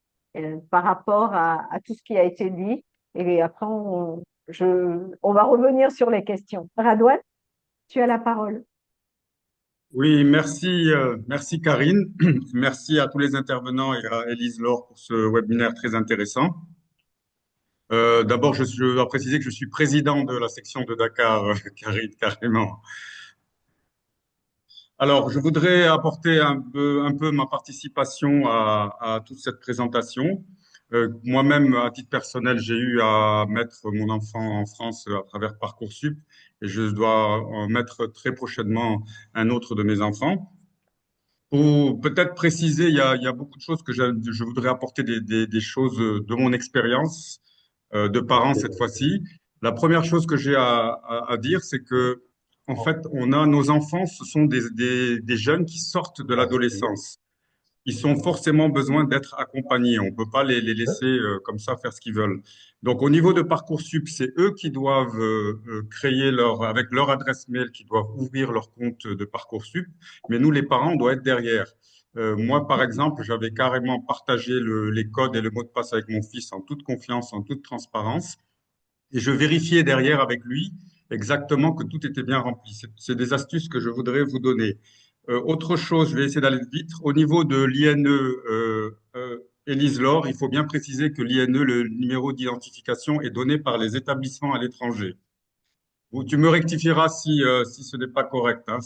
par rapport à tout ce qui a été dit. Et après, on va revenir sur les questions. Radouane, tu as la parole. Oui, merci Karine. Merci à tous les intervenants et à Élise Laure pour ce webinaire très intéressant. D'abord, je dois préciser que je suis président de la section de Dakar, Karine, carrément. Alors, je voudrais apporter un peu ma participation à toute cette présentation. Moi-même, à titre personnel, j'ai eu à mettre mon enfant en France à travers Parcoursup et je dois en mettre très prochainement un autre de mes enfants. Pour peut-être préciser, il y a beaucoup de choses que je voudrais apporter des choses de mon expérience de parents cette fois-ci. La première chose que j'ai à dire, c'est que en fait, on a nos enfants, ce sont des jeunes qui sortent de l'adolescence. Ils ont forcément besoin d'être accompagnés. On peut pas les laisser comme ça faire ce qu'ils veulent. Donc, au niveau de Parcoursup, c'est eux qui doivent créer avec leur adresse mail, qui doivent ouvrir leur compte de Parcoursup. Mais nous, les parents, on doit être derrière. Moi, par exemple, j'avais carrément partagé les codes et le mot de passe avec mon fils en toute confiance, en toute transparence. Et je vérifiais derrière avec lui exactement que tout était bien rempli. C'est des astuces que je voudrais vous donner. Autre chose, je vais essayer d'aller vite. Au niveau de l'INE, Élise Laure, il faut bien préciser que l'INE, le numéro d'identification, est donné par les établissements à l'étranger. Tu me rectifieras si ce n'est pas correct. Hein,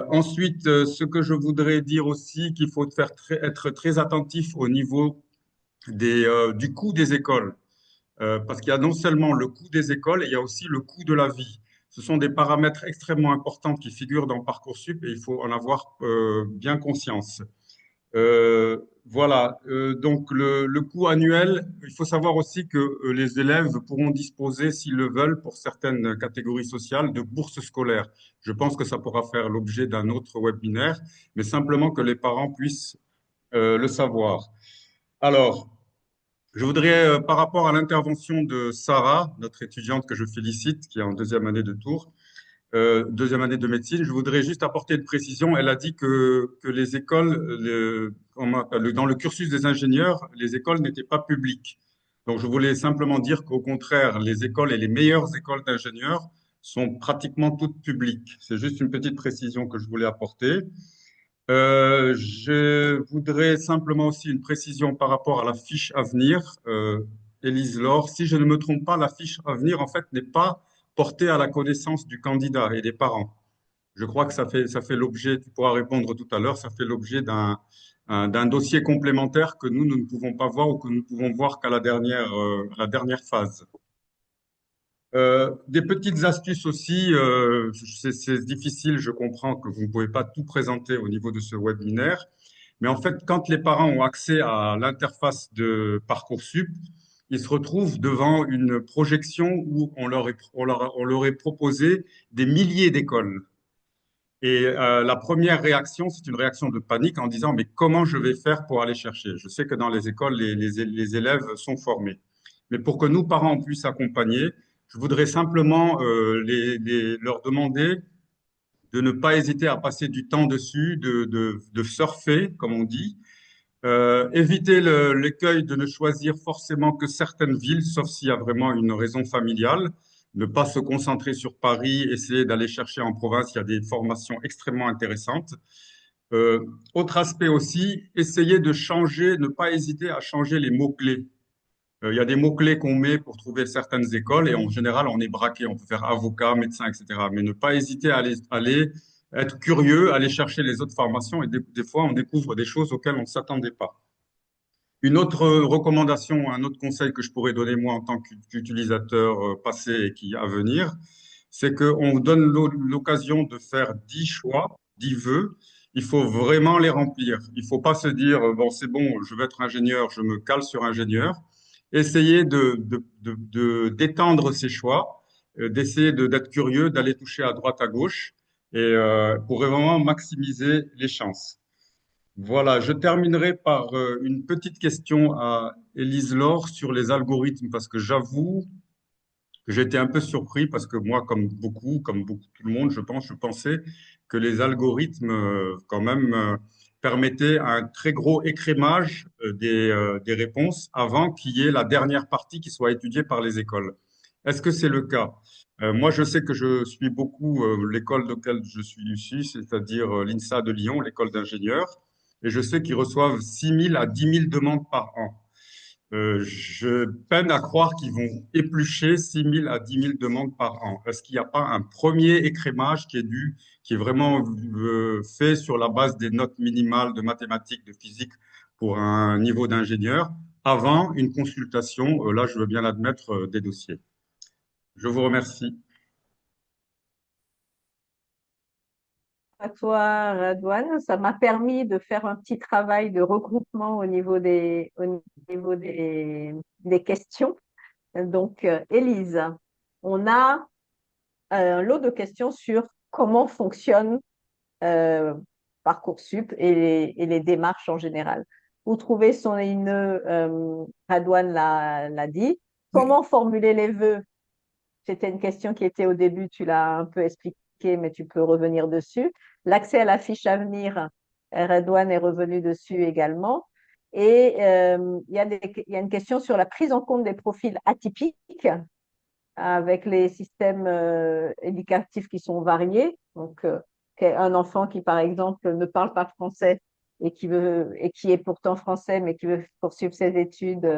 ensuite, ce que je voudrais dire aussi, qu'il faut être très attentif au niveau du coût des écoles. Parce qu'il y a non seulement le coût des écoles, il y a aussi le coût de la vie. Ce sont des paramètres extrêmement importants qui figurent dans Parcoursup et il faut en avoir bien conscience. Voilà, donc le coût annuel, il faut savoir aussi que les élèves pourront disposer, s'ils le veulent, pour certaines catégories sociales, de bourses scolaires. Je pense que ça pourra faire l'objet d'un autre webinaire, mais simplement que les parents puissent le savoir. Alors, je voudrais, par rapport à l'intervention de Sarah, notre étudiante que je félicite, qui est en deuxième année de Tours, deuxième année de médecine, je voudrais juste apporter une précision. Elle a dit que les écoles, dans le cursus des ingénieurs, les écoles n'étaient pas publiques. Donc, je voulais simplement dire qu'au contraire, les écoles et les meilleures écoles d'ingénieurs sont pratiquement toutes publiques. C'est juste une petite précision que je voulais apporter. Je voudrais simplement aussi une précision par rapport à la fiche à venir. Élise Laure, si je ne me trompe pas, la fiche à venir, en fait, n'est pas portée à la connaissance du candidat et des parents. Je crois que ça fait l'objet, tu pourras répondre tout à l'heure, ça fait l'objet d'un dossier complémentaire que nous ne pouvons pas voir ou que nous ne pouvons voir qu'à la dernière phase. Des petites astuces aussi, c'est difficile, je comprends que vous ne pouvez pas tout présenter au niveau de ce webinaire, mais en fait, quand les parents ont accès à l'interface de Parcoursup, ils se retrouvent devant une projection où on leur est proposé des milliers d'écoles. Et la première réaction, c'est une réaction de panique en disant, mais comment je vais faire pour aller chercher? Je sais que dans les écoles, les élèves sont formés. Mais pour que nous, parents, puissions accompagner, je voudrais simplement leur demander de ne pas hésiter à passer du temps dessus, de surfer, comme on dit, éviter l'écueil de ne choisir forcément que certaines villes, sauf s'il y a vraiment une raison familiale. Ne pas se concentrer sur Paris, essayer d'aller chercher en province, il y a des formations extrêmement intéressantes. Autre aspect aussi, essayer de changer, ne pas hésiter à changer les mots-clés. Il y a des mots-clés qu'on met pour trouver certaines écoles et en général, on est braqué. On peut faire avocat, médecin, etc. Mais ne pas hésiter à aller être curieux, aller chercher les autres formations et des fois, on découvre des choses auxquelles on ne s'attendait pas. Une autre recommandation, un autre conseil que je pourrais donner moi en tant qu'utilisateur passé et qui à venir, c'est qu'on vous donne l'occasion de faire 10 choix, 10 vœux. Il faut vraiment les remplir. Il ne faut pas se dire, bon, c'est bon, je veux être ingénieur, je me cale sur ingénieur. Essayez d'étendre ces choix, d'essayer d'être curieux, d'aller toucher à droite, à gauche, et pour vraiment maximiser les chances. Voilà, je terminerai par une petite question à Élise Laure sur les algorithmes, parce que j'avoue que j'ai été un peu surpris, parce que moi, comme beaucoup tout le monde, je pensais que les algorithmes, quand même, permettaient un très gros écrémage des réponses avant qu'il y ait la dernière partie qui soit étudiée par les écoles. Est-ce que c'est le cas? Moi, je sais que je suis beaucoup l'école de laquelle je suis ici, c'est-à-dire l'INSA de Lyon, l'école d'ingénieurs, et je sais qu'ils reçoivent 6 000 à 10 000 demandes par an. Je peine à croire qu'ils vont éplucher 6 000 à 10 000 demandes par an. Est-ce qu'il n'y a pas un premier écrémage qui est vraiment fait sur la base des notes minimales de mathématiques, de physique pour un niveau d'ingénieur avant une consultation, là je veux bien l'admettre, des dossiers. Je vous remercie. À toi, Radouane. Ça m'a permis de faire un petit travail de regroupement au niveau des questions. Donc, Élise, on a un lot de questions sur comment fonctionne euh, Parcoursup et les démarches en général. Vous trouvez son INE, Radouane l'a dit. Oui. Comment formuler les vœux? C'était une question qui était au début, tu l'as un peu expliqué, mais tu peux revenir dessus. L'accès à la fiche à venir, Redouane est revenu dessus également. Et il y a une question sur la prise en compte des profils atypiques avec les systèmes éducatifs qui sont variés. Donc, un enfant qui, par exemple, ne parle pas français et qui est pourtant français, mais qui veut poursuivre ses études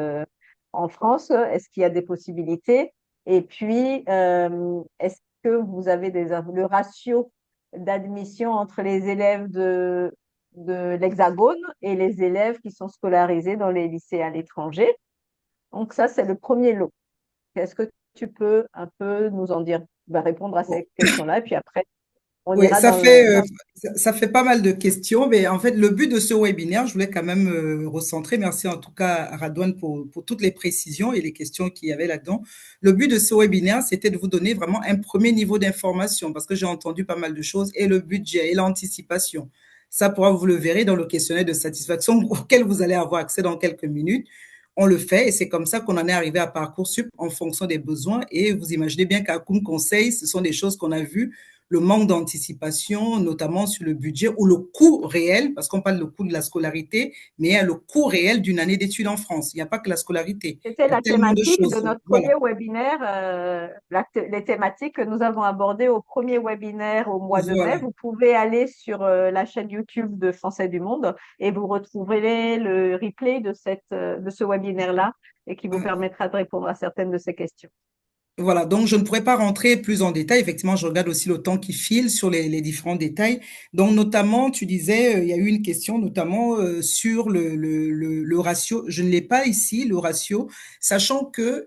en France, est-ce qu'il y a des possibilités? Et puis, est-ce que vous avez le ratio d'admission entre les élèves de l'Hexagone et les élèves qui sont scolarisés dans les lycées à l'étranger? Donc, ça, c'est le premier lot. Est-ce que tu peux un peu nous en dire, répondre à ces questions-là, et puis après, on Oui, ira dans le... ça fait pas mal de questions, mais en fait, le but de ce webinaire, je voulais quand même recentrer. Merci en tout cas à Radouane pour toutes les précisions et les questions qu'il y avait là-dedans. Le but de ce webinaire, c'était de vous donner vraiment un premier niveau d'information parce que j'ai entendu pas mal de choses et le budget et l'anticipation. Ça pourra, vous le verrez dans le questionnaire de satisfaction auquel vous allez avoir accès dans quelques minutes. On le fait et c'est comme ça qu'on en est arrivé à Parcoursup en fonction des besoins. Et vous imaginez bien qu'à Koum Conseil, ce sont des choses qu'on a vues, le manque d'anticipation, notamment sur le budget ou le coût réel, parce qu'on parle du coût de la scolarité, mais il y a le coût réel d'une année d'études en France. Il n'y a pas que la scolarité. C'était Il y a la tellement de thématique de choses. notre Voilà. premier webinaire, les thématiques que nous avons abordées au premier webinaire au mois de mai. Voilà. Vous pouvez aller sur la chaîne YouTube de Français du Monde et vous retrouverez le replay de ce webinaire-là et qui vous permettra de répondre à certaines de ces questions. Voilà, donc je ne pourrais pas rentrer plus en détail. Effectivement, je regarde aussi le temps qui file sur les différents détails. Donc, notamment, tu disais, il y a eu une question notamment sur le ratio. Je ne l'ai pas ici, le ratio, sachant que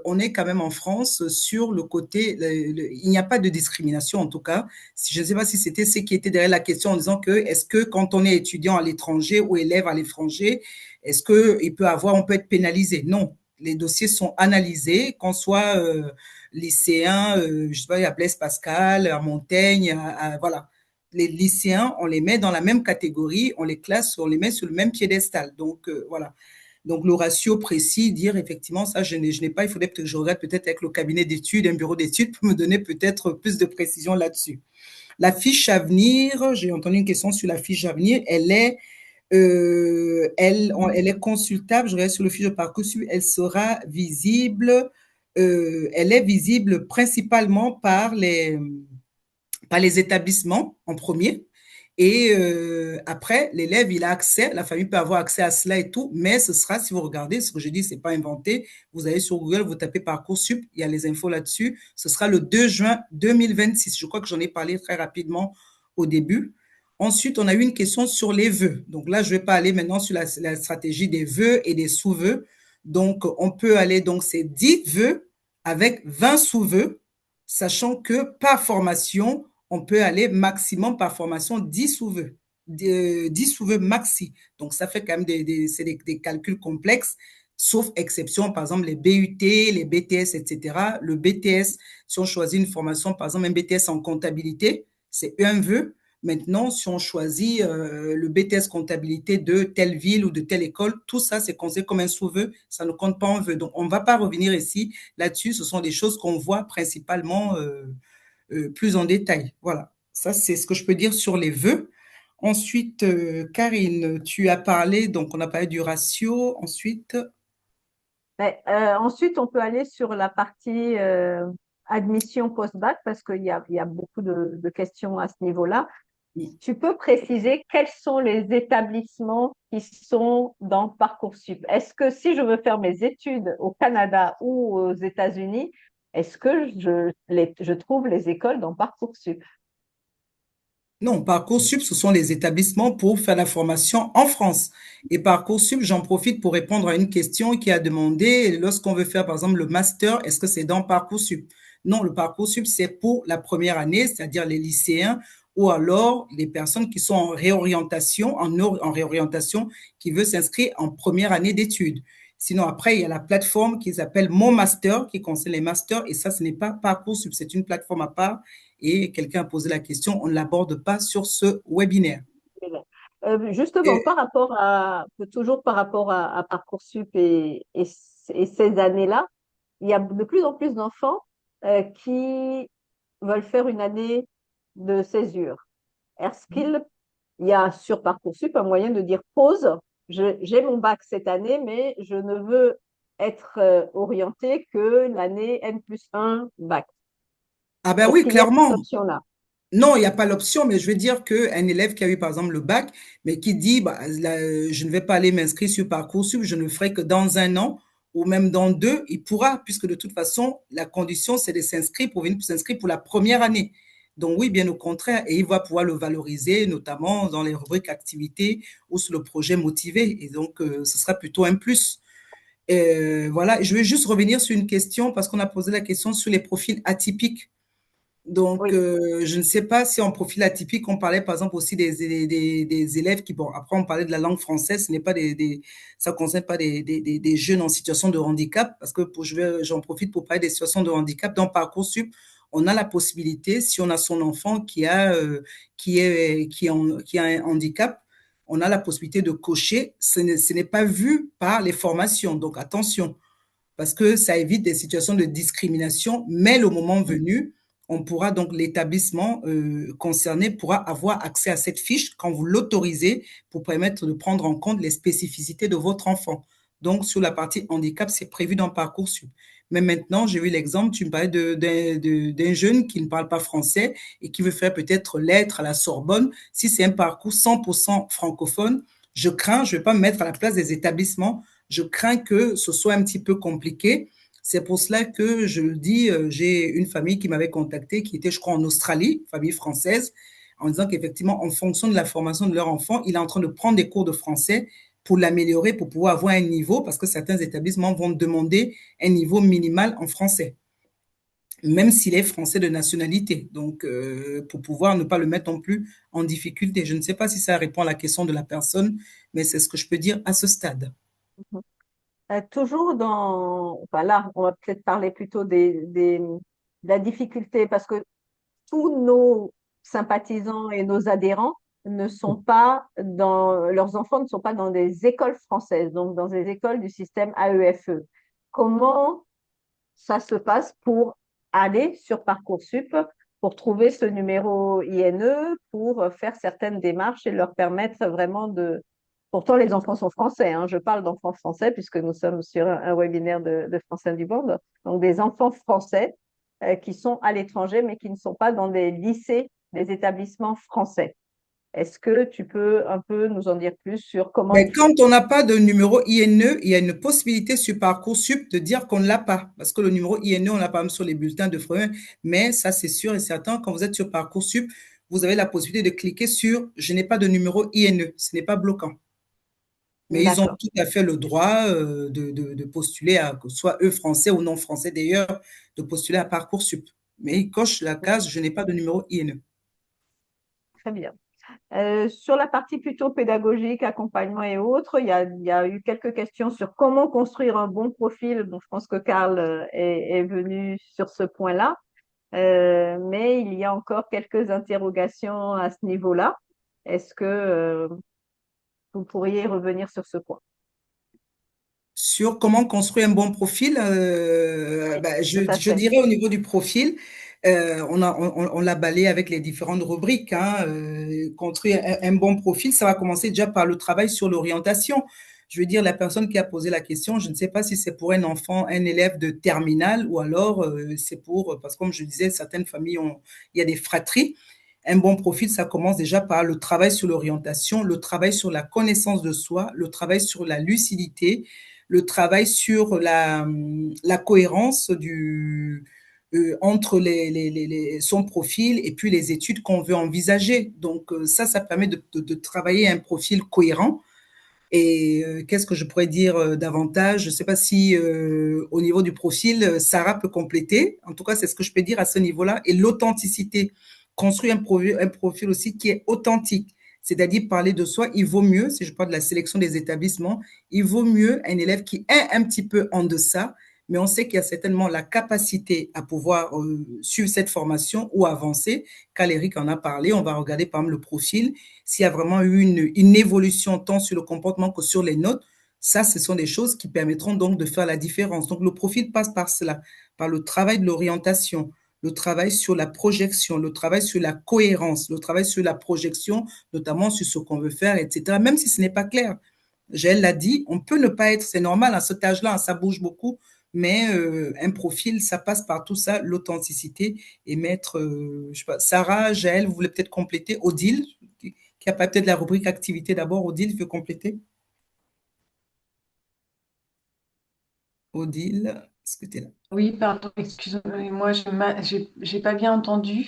on est quand même en France sur le côté, il n'y a pas de discrimination en tout cas. Je ne sais pas si c'était ce qui était derrière la question en disant que est-ce que quand on est étudiant à l'étranger ou élève à l'étranger, est-ce que on peut être pénalisé? Non, les dossiers sont analysés, qu'on soit lycéen, je sais pas, à Blaise Pascal, à Montaigne, voilà. Les lycéens, on les met dans la même catégorie, on les classe, on les met sur le même piédestal. Donc, voilà. Donc, le ratio précis, dire effectivement, ça, je n'ai pas, il faudrait peut-être que je regarde peut-être avec le cabinet d'études, un bureau d'études pour me donner peut-être plus de précision là-dessus. La fiche à venir, j'ai entendu une question sur la fiche à venir, elle est consultable. Je regarde sur le fichier de Parcoursup, elle sera visible. Elle est visible principalement par les établissements en premier. Et après, l'élève, il a accès, la famille peut avoir accès à cela et tout, mais ce sera, si vous regardez, ce que je dis, c'est pas inventé. Vous allez sur Google, vous tapez Parcoursup, il y a les infos là-dessus. Ce sera le 2 juin 2026. Je crois que j'en ai parlé très rapidement au début. Ensuite, on a eu une question sur les vœux. Donc là, je ne vais pas aller maintenant sur la stratégie des vœux et des sous-vœux. Donc, on peut aller, donc, c'est 10 vœux avec 20 sous-vœux, sachant que par formation, on peut aller maximum par formation 10 sous-vœux. 10 sous-vœux maxi. Donc, ça fait quand même des calculs complexes, sauf exception, par exemple, les BUT, les BTS, etc. Le BTS, si on choisit une formation, par exemple, un BTS en comptabilité, c'est un vœu. Maintenant, si on choisit le BTS comptabilité de telle ville ou de telle école, tout ça, c'est considéré comme un sous-vœu, ça ne compte pas en vœu. Donc, on ne va pas revenir ici là-dessus. Ce sont des choses qu'on voit principalement plus en détail. Voilà, ça, c'est ce que je peux dire sur les vœux. Ensuite, Karine, tu as parlé, donc on a parlé du ratio. Ensuite, Ensuite, on peut aller sur la partie admission post-bac parce qu'il y a beaucoup de questions à ce niveau-là. Tu peux préciser quels sont les établissements qui sont dans Parcoursup? Est-ce que si je veux faire mes études au Canada ou aux États-Unis, est-ce que je trouve les écoles dans Parcoursup? non, Parcoursup, ce sont les établissements pour faire la formation en France. Et Parcoursup, j'en profite pour répondre à une question qui a demandé, lorsqu'on veut faire, par exemple, le master, est-ce que c'est dans Parcoursup? Non, le Parcoursup, c'est pour la première année, c'est-à-dire les lycéens ou alors les personnes qui sont en réorientation, qui veulent s'inscrire en première année d'études. Sinon, après, il y a la plateforme qui s'appelle Mon Master, qui concerne les masters, et ça, ce n'est pas Parcoursup, c'est une plateforme à part et quelqu'un a posé la question, on ne l'aborde pas sur ce webinaire. Justement, Et, toujours par rapport à Parcoursup et ces années-là, il y a de plus en plus d'enfants qui veulent faire une année de césure. Est-ce qu'il y a sur Parcoursup un moyen de dire pause, j'ai mon bac cette année, mais je ne veux être orienté que l'année N+1 bac. ah ben Est-ce oui, qu'il y a cette clairement. option-là? Non, il n'y a pas l'option, mais je veux dire qu'un élève qui a eu par exemple le bac, mais qui dit bah, là, je ne vais pas aller m'inscrire sur Parcoursup, je ne le ferai que dans un an ou même dans deux, il pourra, puisque de toute façon, la condition, c'est de s'inscrire pour venir s'inscrire pour la première année. Donc oui, bien au contraire, et il va pouvoir le valoriser, notamment dans les rubriques activités ou sur le projet motivé. Et donc, ce sera plutôt un plus. Voilà, je vais juste revenir sur une question parce qu'on a posé la question sur les profils atypiques. Donc, Oui. je ne sais pas si en profil atypique, on parlait par exemple aussi des élèves qui, bon, après on parlait de la langue française, ce n'est pas ça ne concerne pas des jeunes en situation de handicap, parce que j'en profite pour parler des situations de handicap. Dans Parcoursup, on a la possibilité, si on a son enfant qui a un handicap, on a la possibilité de cocher. Ce n'est pas vu par les formations, donc attention parce que ça évite des situations de discrimination, mais le moment venu, on pourra donc l'établissement concerné pourra avoir accès à cette fiche quand vous l'autorisez pour permettre de prendre en compte les spécificités de votre enfant. Donc, sur la partie handicap, c'est prévu dans Parcoursup. Mais maintenant, j'ai vu l'exemple, tu me parlais d'un jeune qui ne parle pas français et qui veut faire peut-être lettres à la Sorbonne. Si c'est un parcours 100% francophone, je crains, je ne vais pas me mettre à la place des établissements, je crains que ce soit un petit peu compliqué. C'est pour cela que je le dis, j'ai une famille qui m'avait contacté, qui était, je crois, en Australie, famille française, en disant qu'effectivement, en fonction de la formation de leur enfant, il est en train de prendre des cours de français pour l'améliorer, pour pouvoir avoir un niveau, parce que certains établissements vont demander un niveau minimal en français, même s'il est français de nationalité. Donc, pour pouvoir ne pas le mettre non plus en difficulté. Je ne sais pas si ça répond à la question de la personne, mais c'est ce que je peux dire à ce stade. Toujours enfin là, on va peut-être parler plutôt de la difficulté parce que tous nos sympathisants et nos adhérents ne sont pas leurs enfants ne sont pas dans des écoles françaises, donc dans des écoles du système AEFE. Comment ça se passe pour aller sur Parcoursup, pour trouver ce numéro INE, pour faire certaines démarches et leur permettre vraiment de... Pourtant, les enfants sont français, hein. Je parle d'enfants français puisque nous sommes sur un webinaire de Français du Monde. Donc, des enfants français qui sont à l'étranger, mais qui ne sont pas dans des lycées, des établissements français. Est-ce que tu peux un peu nous en dire plus sur comment Mais ils font? quand on n'a pas de numéro INE, il y a une possibilité sur Parcoursup de dire qu'on ne l'a pas. Parce que le numéro INE, on l'a pas même sur les bulletins de Freud. Mais ça, c'est sûr et certain, quand vous êtes sur Parcoursup, vous avez la possibilité de cliquer sur je n'ai pas de numéro INE. Ce n'est pas bloquant. Mais ils ont D'accord. tout à fait le droit de postuler à, que ce soit eux français ou non français d'ailleurs, de postuler à Parcoursup. Mais ils cochent la case je n'ai pas de numéro INE. Très bien. Sur la partie plutôt pédagogique, accompagnement et autres, il y a eu quelques questions sur comment construire un bon profil. Bon, je pense que Karl est venu sur ce point-là. Mais il y a encore quelques interrogations à ce niveau-là. Est-ce que vous pourriez revenir sur ce point? Sur comment construire un bon profil, Oui, ben, tout à je fait. dirais au niveau du profil, on l'a balayé avec les différentes rubriques. Hein, construire un bon profil, ça va commencer déjà par le travail sur l'orientation. Je veux dire, la personne qui a posé la question, je ne sais pas si c'est pour un enfant, un élève de terminale, ou alors c'est pour, parce que comme je disais, certaines familles ont, il y a des fratries. Un bon profil, ça commence déjà par le travail sur l'orientation, le travail sur la connaissance de soi, le travail sur la lucidité, le travail sur la cohérence entre son profil et puis les études qu'on veut envisager. Donc ça permet de travailler un profil cohérent. Et qu'est-ce que je pourrais dire davantage? Je ne sais pas si au niveau du profil, Sarah peut compléter. En tout cas, c'est ce que je peux dire à ce niveau-là. Et l'authenticité. Construire un profil aussi qui est authentique. C'est-à-dire parler de soi, il vaut mieux, si je parle de la sélection des établissements, il vaut mieux un élève qui est un petit peu en deçà, mais on sait qu'il y a certainement la capacité à pouvoir suivre cette formation ou avancer. Caléric en a parlé, on va regarder par exemple le profil s'il y a vraiment eu une évolution tant sur le comportement que sur les notes, ça, ce sont des choses qui permettront donc de faire la différence. Donc, le profil passe par cela, par le travail de l'orientation, le travail sur la projection, le travail sur la cohérence, le travail sur la projection, notamment sur ce qu'on veut faire, etc. Même si ce n'est pas clair. Jaël l'a dit, on peut ne pas être, c'est normal à cet âge-là, ça bouge beaucoup, mais un profil, ça passe par tout ça, l'authenticité et mettre, je sais pas, Sarah, Jaël, vous voulez peut-être compléter, Odile, qui a pas peut-être la rubrique activité d'abord. Odile veut compléter. Odile, est-ce que tu es là? Oui, pardon, excusez-moi, j'ai pas bien entendu.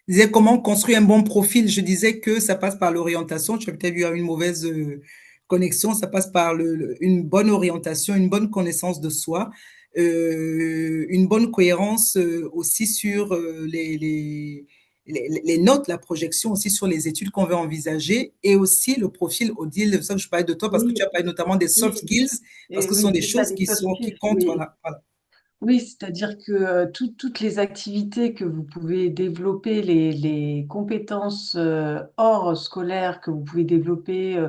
Je disais comment construire un bon profil. Je disais que ça passe par l'orientation. Tu as peut-être eu une mauvaise connexion. Ça passe par une bonne orientation, une bonne connaissance de soi, une bonne cohérence aussi sur les notes, la projection aussi sur les études qu'on veut envisager et aussi le profil, Odile, c'est ça que je parlais de toi parce que Oui, tu as parlé notamment des soft oui, skills parce et que ce sont oui, des c'est ça, choses les soft qui skills. comptent. Oui, Voilà, voilà. oui, c'est-à-dire que toutes les activités que vous pouvez développer, les compétences hors scolaire que vous pouvez développer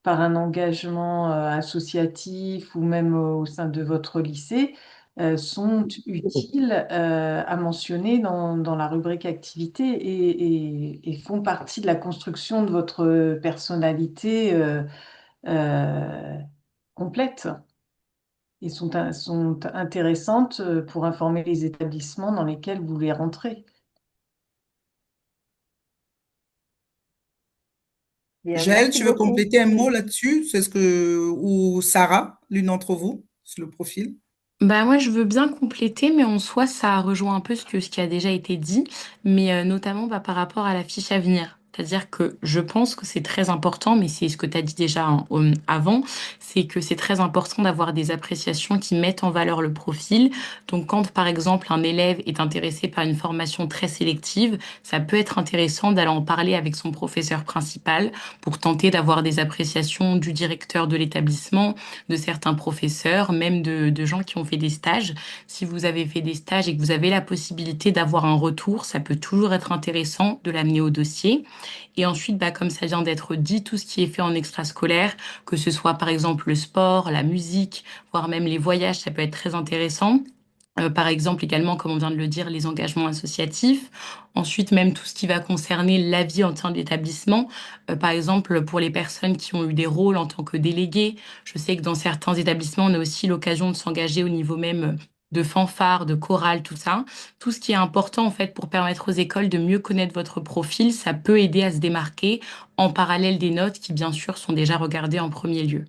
par un engagement associatif ou même au sein de votre lycée, sont utiles à mentionner dans la rubrique activité et font partie de la construction de votre personnalité euh, complète et sont intéressantes pour informer les établissements dans lesquels vous voulez rentrer. Bien, Jaël, merci tu veux beaucoup. compléter un mot là-dessus? C'est ce que, ou Sarah, l'une d'entre vous, sur le profil? Bah moi je veux bien compléter, mais en soi ça rejoint un peu ce qui a déjà été dit, mais notamment bah, par rapport à la fiche à venir. C'est-à-dire que je pense que c'est très important, mais c'est ce que tu as dit déjà avant, c'est que c'est très important d'avoir des appréciations qui mettent en valeur le profil. Donc quand par exemple un élève est intéressé par une formation très sélective, ça peut être intéressant d'aller en parler avec son professeur principal pour tenter d'avoir des appréciations du directeur de l'établissement, de certains professeurs, même de gens qui ont fait des stages. Si vous avez fait des stages et que vous avez la possibilité d'avoir un retour, ça peut toujours être intéressant de l'amener au dossier. Et ensuite, bah, comme ça vient d'être dit, tout ce qui est fait en extrascolaire, que ce soit par exemple le sport, la musique, voire même les voyages, ça peut être très intéressant. Par exemple, également, comme on vient de le dire, les engagements associatifs. Ensuite, même tout ce qui va concerner la vie en tant d'établissement. Par exemple, pour les personnes qui ont eu des rôles en tant que délégués, je sais que dans certains établissements, on a aussi l'occasion de s'engager au niveau même de fanfare, de chorale, tout ça. Tout ce qui est important, en fait, pour permettre aux écoles de mieux connaître votre profil, ça peut aider à se démarquer en parallèle des notes qui, bien sûr, sont déjà regardées en premier lieu.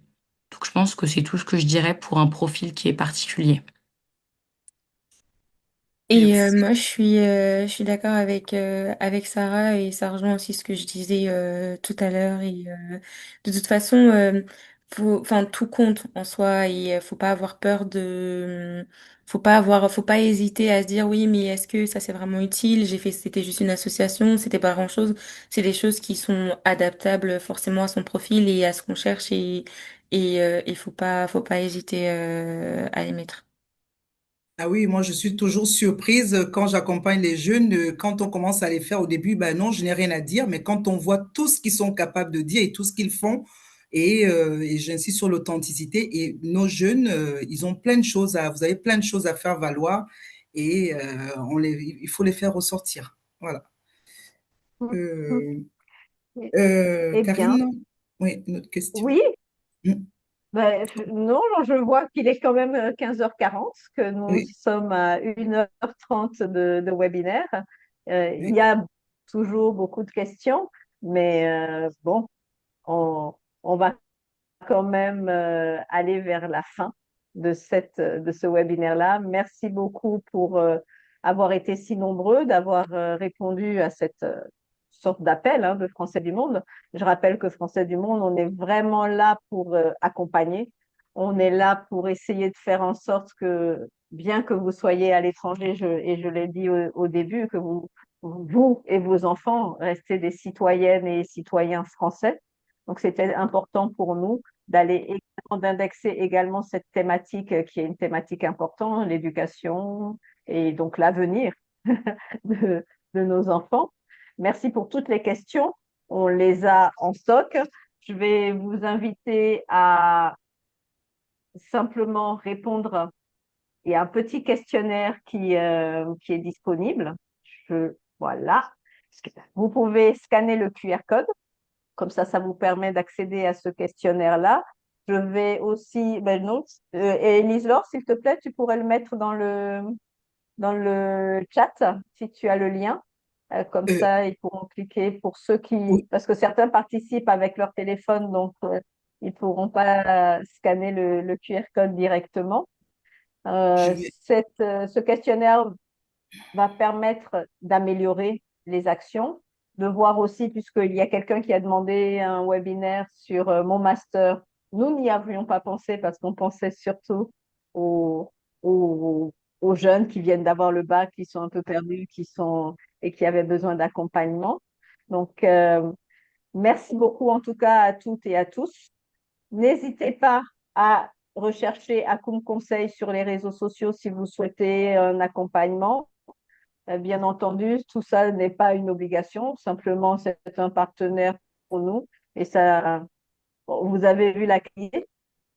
Donc, je pense que c'est tout ce que je dirais pour un profil qui est particulier. Et Merci. moi, je suis d'accord avec Sarah et ça rejoint aussi ce que je disais tout à l'heure. Et de toute façon, enfin, tout compte en soi et faut pas avoir peur faut pas hésiter à se dire oui, mais est-ce que ça c'est vraiment utile? C'était juste une association, c'était pas grand-chose. C'est des choses qui sont adaptables forcément à son profil et à ce qu'on cherche et faut pas hésiter à les mettre. Ah oui, moi je suis toujours surprise quand j'accompagne les jeunes, quand on commence à les faire au début, ben non, je n'ai rien à dire, mais quand on voit tout ce qu'ils sont capables de dire et tout ce qu'ils font, et j'insiste sur l'authenticité, et nos jeunes, ils ont plein de choses vous avez plein de choses à faire valoir, et il faut les faire ressortir. Voilà. Mhm. Euh, Eh bien, Karine, oui, une autre question. oui, Mm. ben, non, je vois qu'il est quand même 15h40, que nous Oui, sommes à 1h30 de webinaire. Il y oui. a toujours beaucoup de questions, mais bon, on, on va quand même aller vers la fin de ce webinaire-là. Merci beaucoup pour avoir été si nombreux, d'avoir répondu à cette sorte d'appel de Français du Monde. Je rappelle que Français du Monde, on est vraiment là pour accompagner. On est là pour essayer de faire en sorte que, bien que vous soyez à l'étranger, et je l'ai dit au début, que vous et vos enfants restez des citoyennes et citoyens français. Donc, c'était important pour nous d'indexer également cette thématique qui est une thématique importante, l'éducation et donc l'avenir de, de nos enfants. Merci pour toutes les questions. On les a en stock. Je vais vous inviter à simplement répondre. Il y a un petit questionnaire qui est disponible. Voilà. Vous pouvez scanner le QR code. Comme ça vous permet d'accéder à ce questionnaire-là. Je vais aussi, ben non, et Elise-Laure, s'il te plaît, tu pourrais le mettre dans le chat si tu as le lien. Comme Euh, ça, ils pourront cliquer pour ceux qui, oui, parce que certains participent avec leur téléphone, donc ils ne pourront pas scanner le QR code directement. je vais, Ce questionnaire va permettre d'améliorer les actions, de voir aussi, puisqu'il y a quelqu'un qui a demandé un webinaire sur mon master. Nous n'y avions pas pensé parce qu'on pensait surtout aux, aux, aux jeunes qui viennent d'avoir le bac, qui sont un peu perdus, et qui avaient besoin d'accompagnement. Donc, merci beaucoup en tout cas à toutes et à tous. N'hésitez pas à rechercher Acom Conseil sur les réseaux sociaux si vous souhaitez un accompagnement. Bien entendu, tout ça n'est pas une obligation, simplement c'est un partenaire pour nous. Et ça, bon, vous avez vu la clé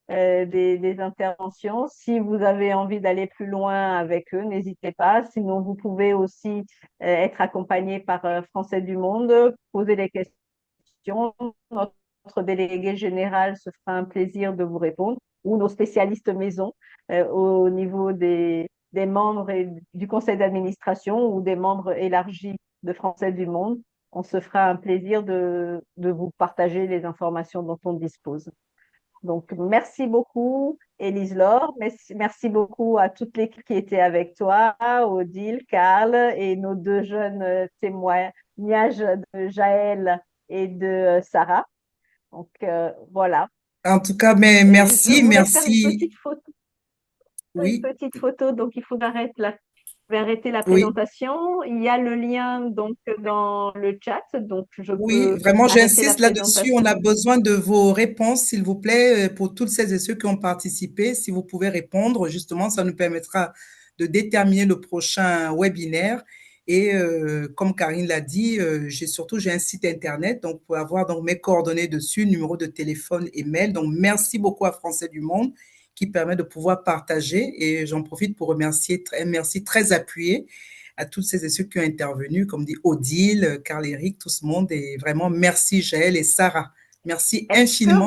des interventions. Si vous avez envie d'aller plus loin avec eux, n'hésitez pas. Sinon, vous pouvez aussi être accompagné par Français du Monde, poser des questions. Notre délégué général se fera un plaisir de vous répondre, ou nos spécialistes maison au niveau des membres du conseil d'administration ou des membres élargis de Français du Monde. On se fera un plaisir de vous partager les informations dont on dispose. Donc, merci beaucoup, Élise Laure. Merci beaucoup à toute l'équipe qui était avec toi, Odile, Karl et nos deux jeunes témoignages de Jaël et de Sarah. Donc, voilà. en tout cas, mais Je merci, voulais faire merci. une Oui, petite photo, donc il faut je vais arrêter la oui, présentation. Il y a le lien donc dans le chat, donc je oui, peux vraiment, arrêter la j'insiste là-dessus. On a présentation. besoin de vos réponses, s'il vous plaît, pour toutes celles et ceux qui ont participé. Si vous pouvez répondre, justement, ça nous permettra de déterminer le prochain webinaire. Et comme Karine l'a dit, j'ai un site internet, donc vous pouvez avoir donc mes coordonnées dessus, numéro de téléphone et mail. Donc merci beaucoup à Français du Monde qui permet de pouvoir partager. Et j'en profite pour remercier, un merci très appuyé à toutes ces et ceux qui ont intervenu, comme dit Odile, Carl-Éric, tout ce monde. Et vraiment, merci Jaël et Sarah. Merci Est-ce que infiniment.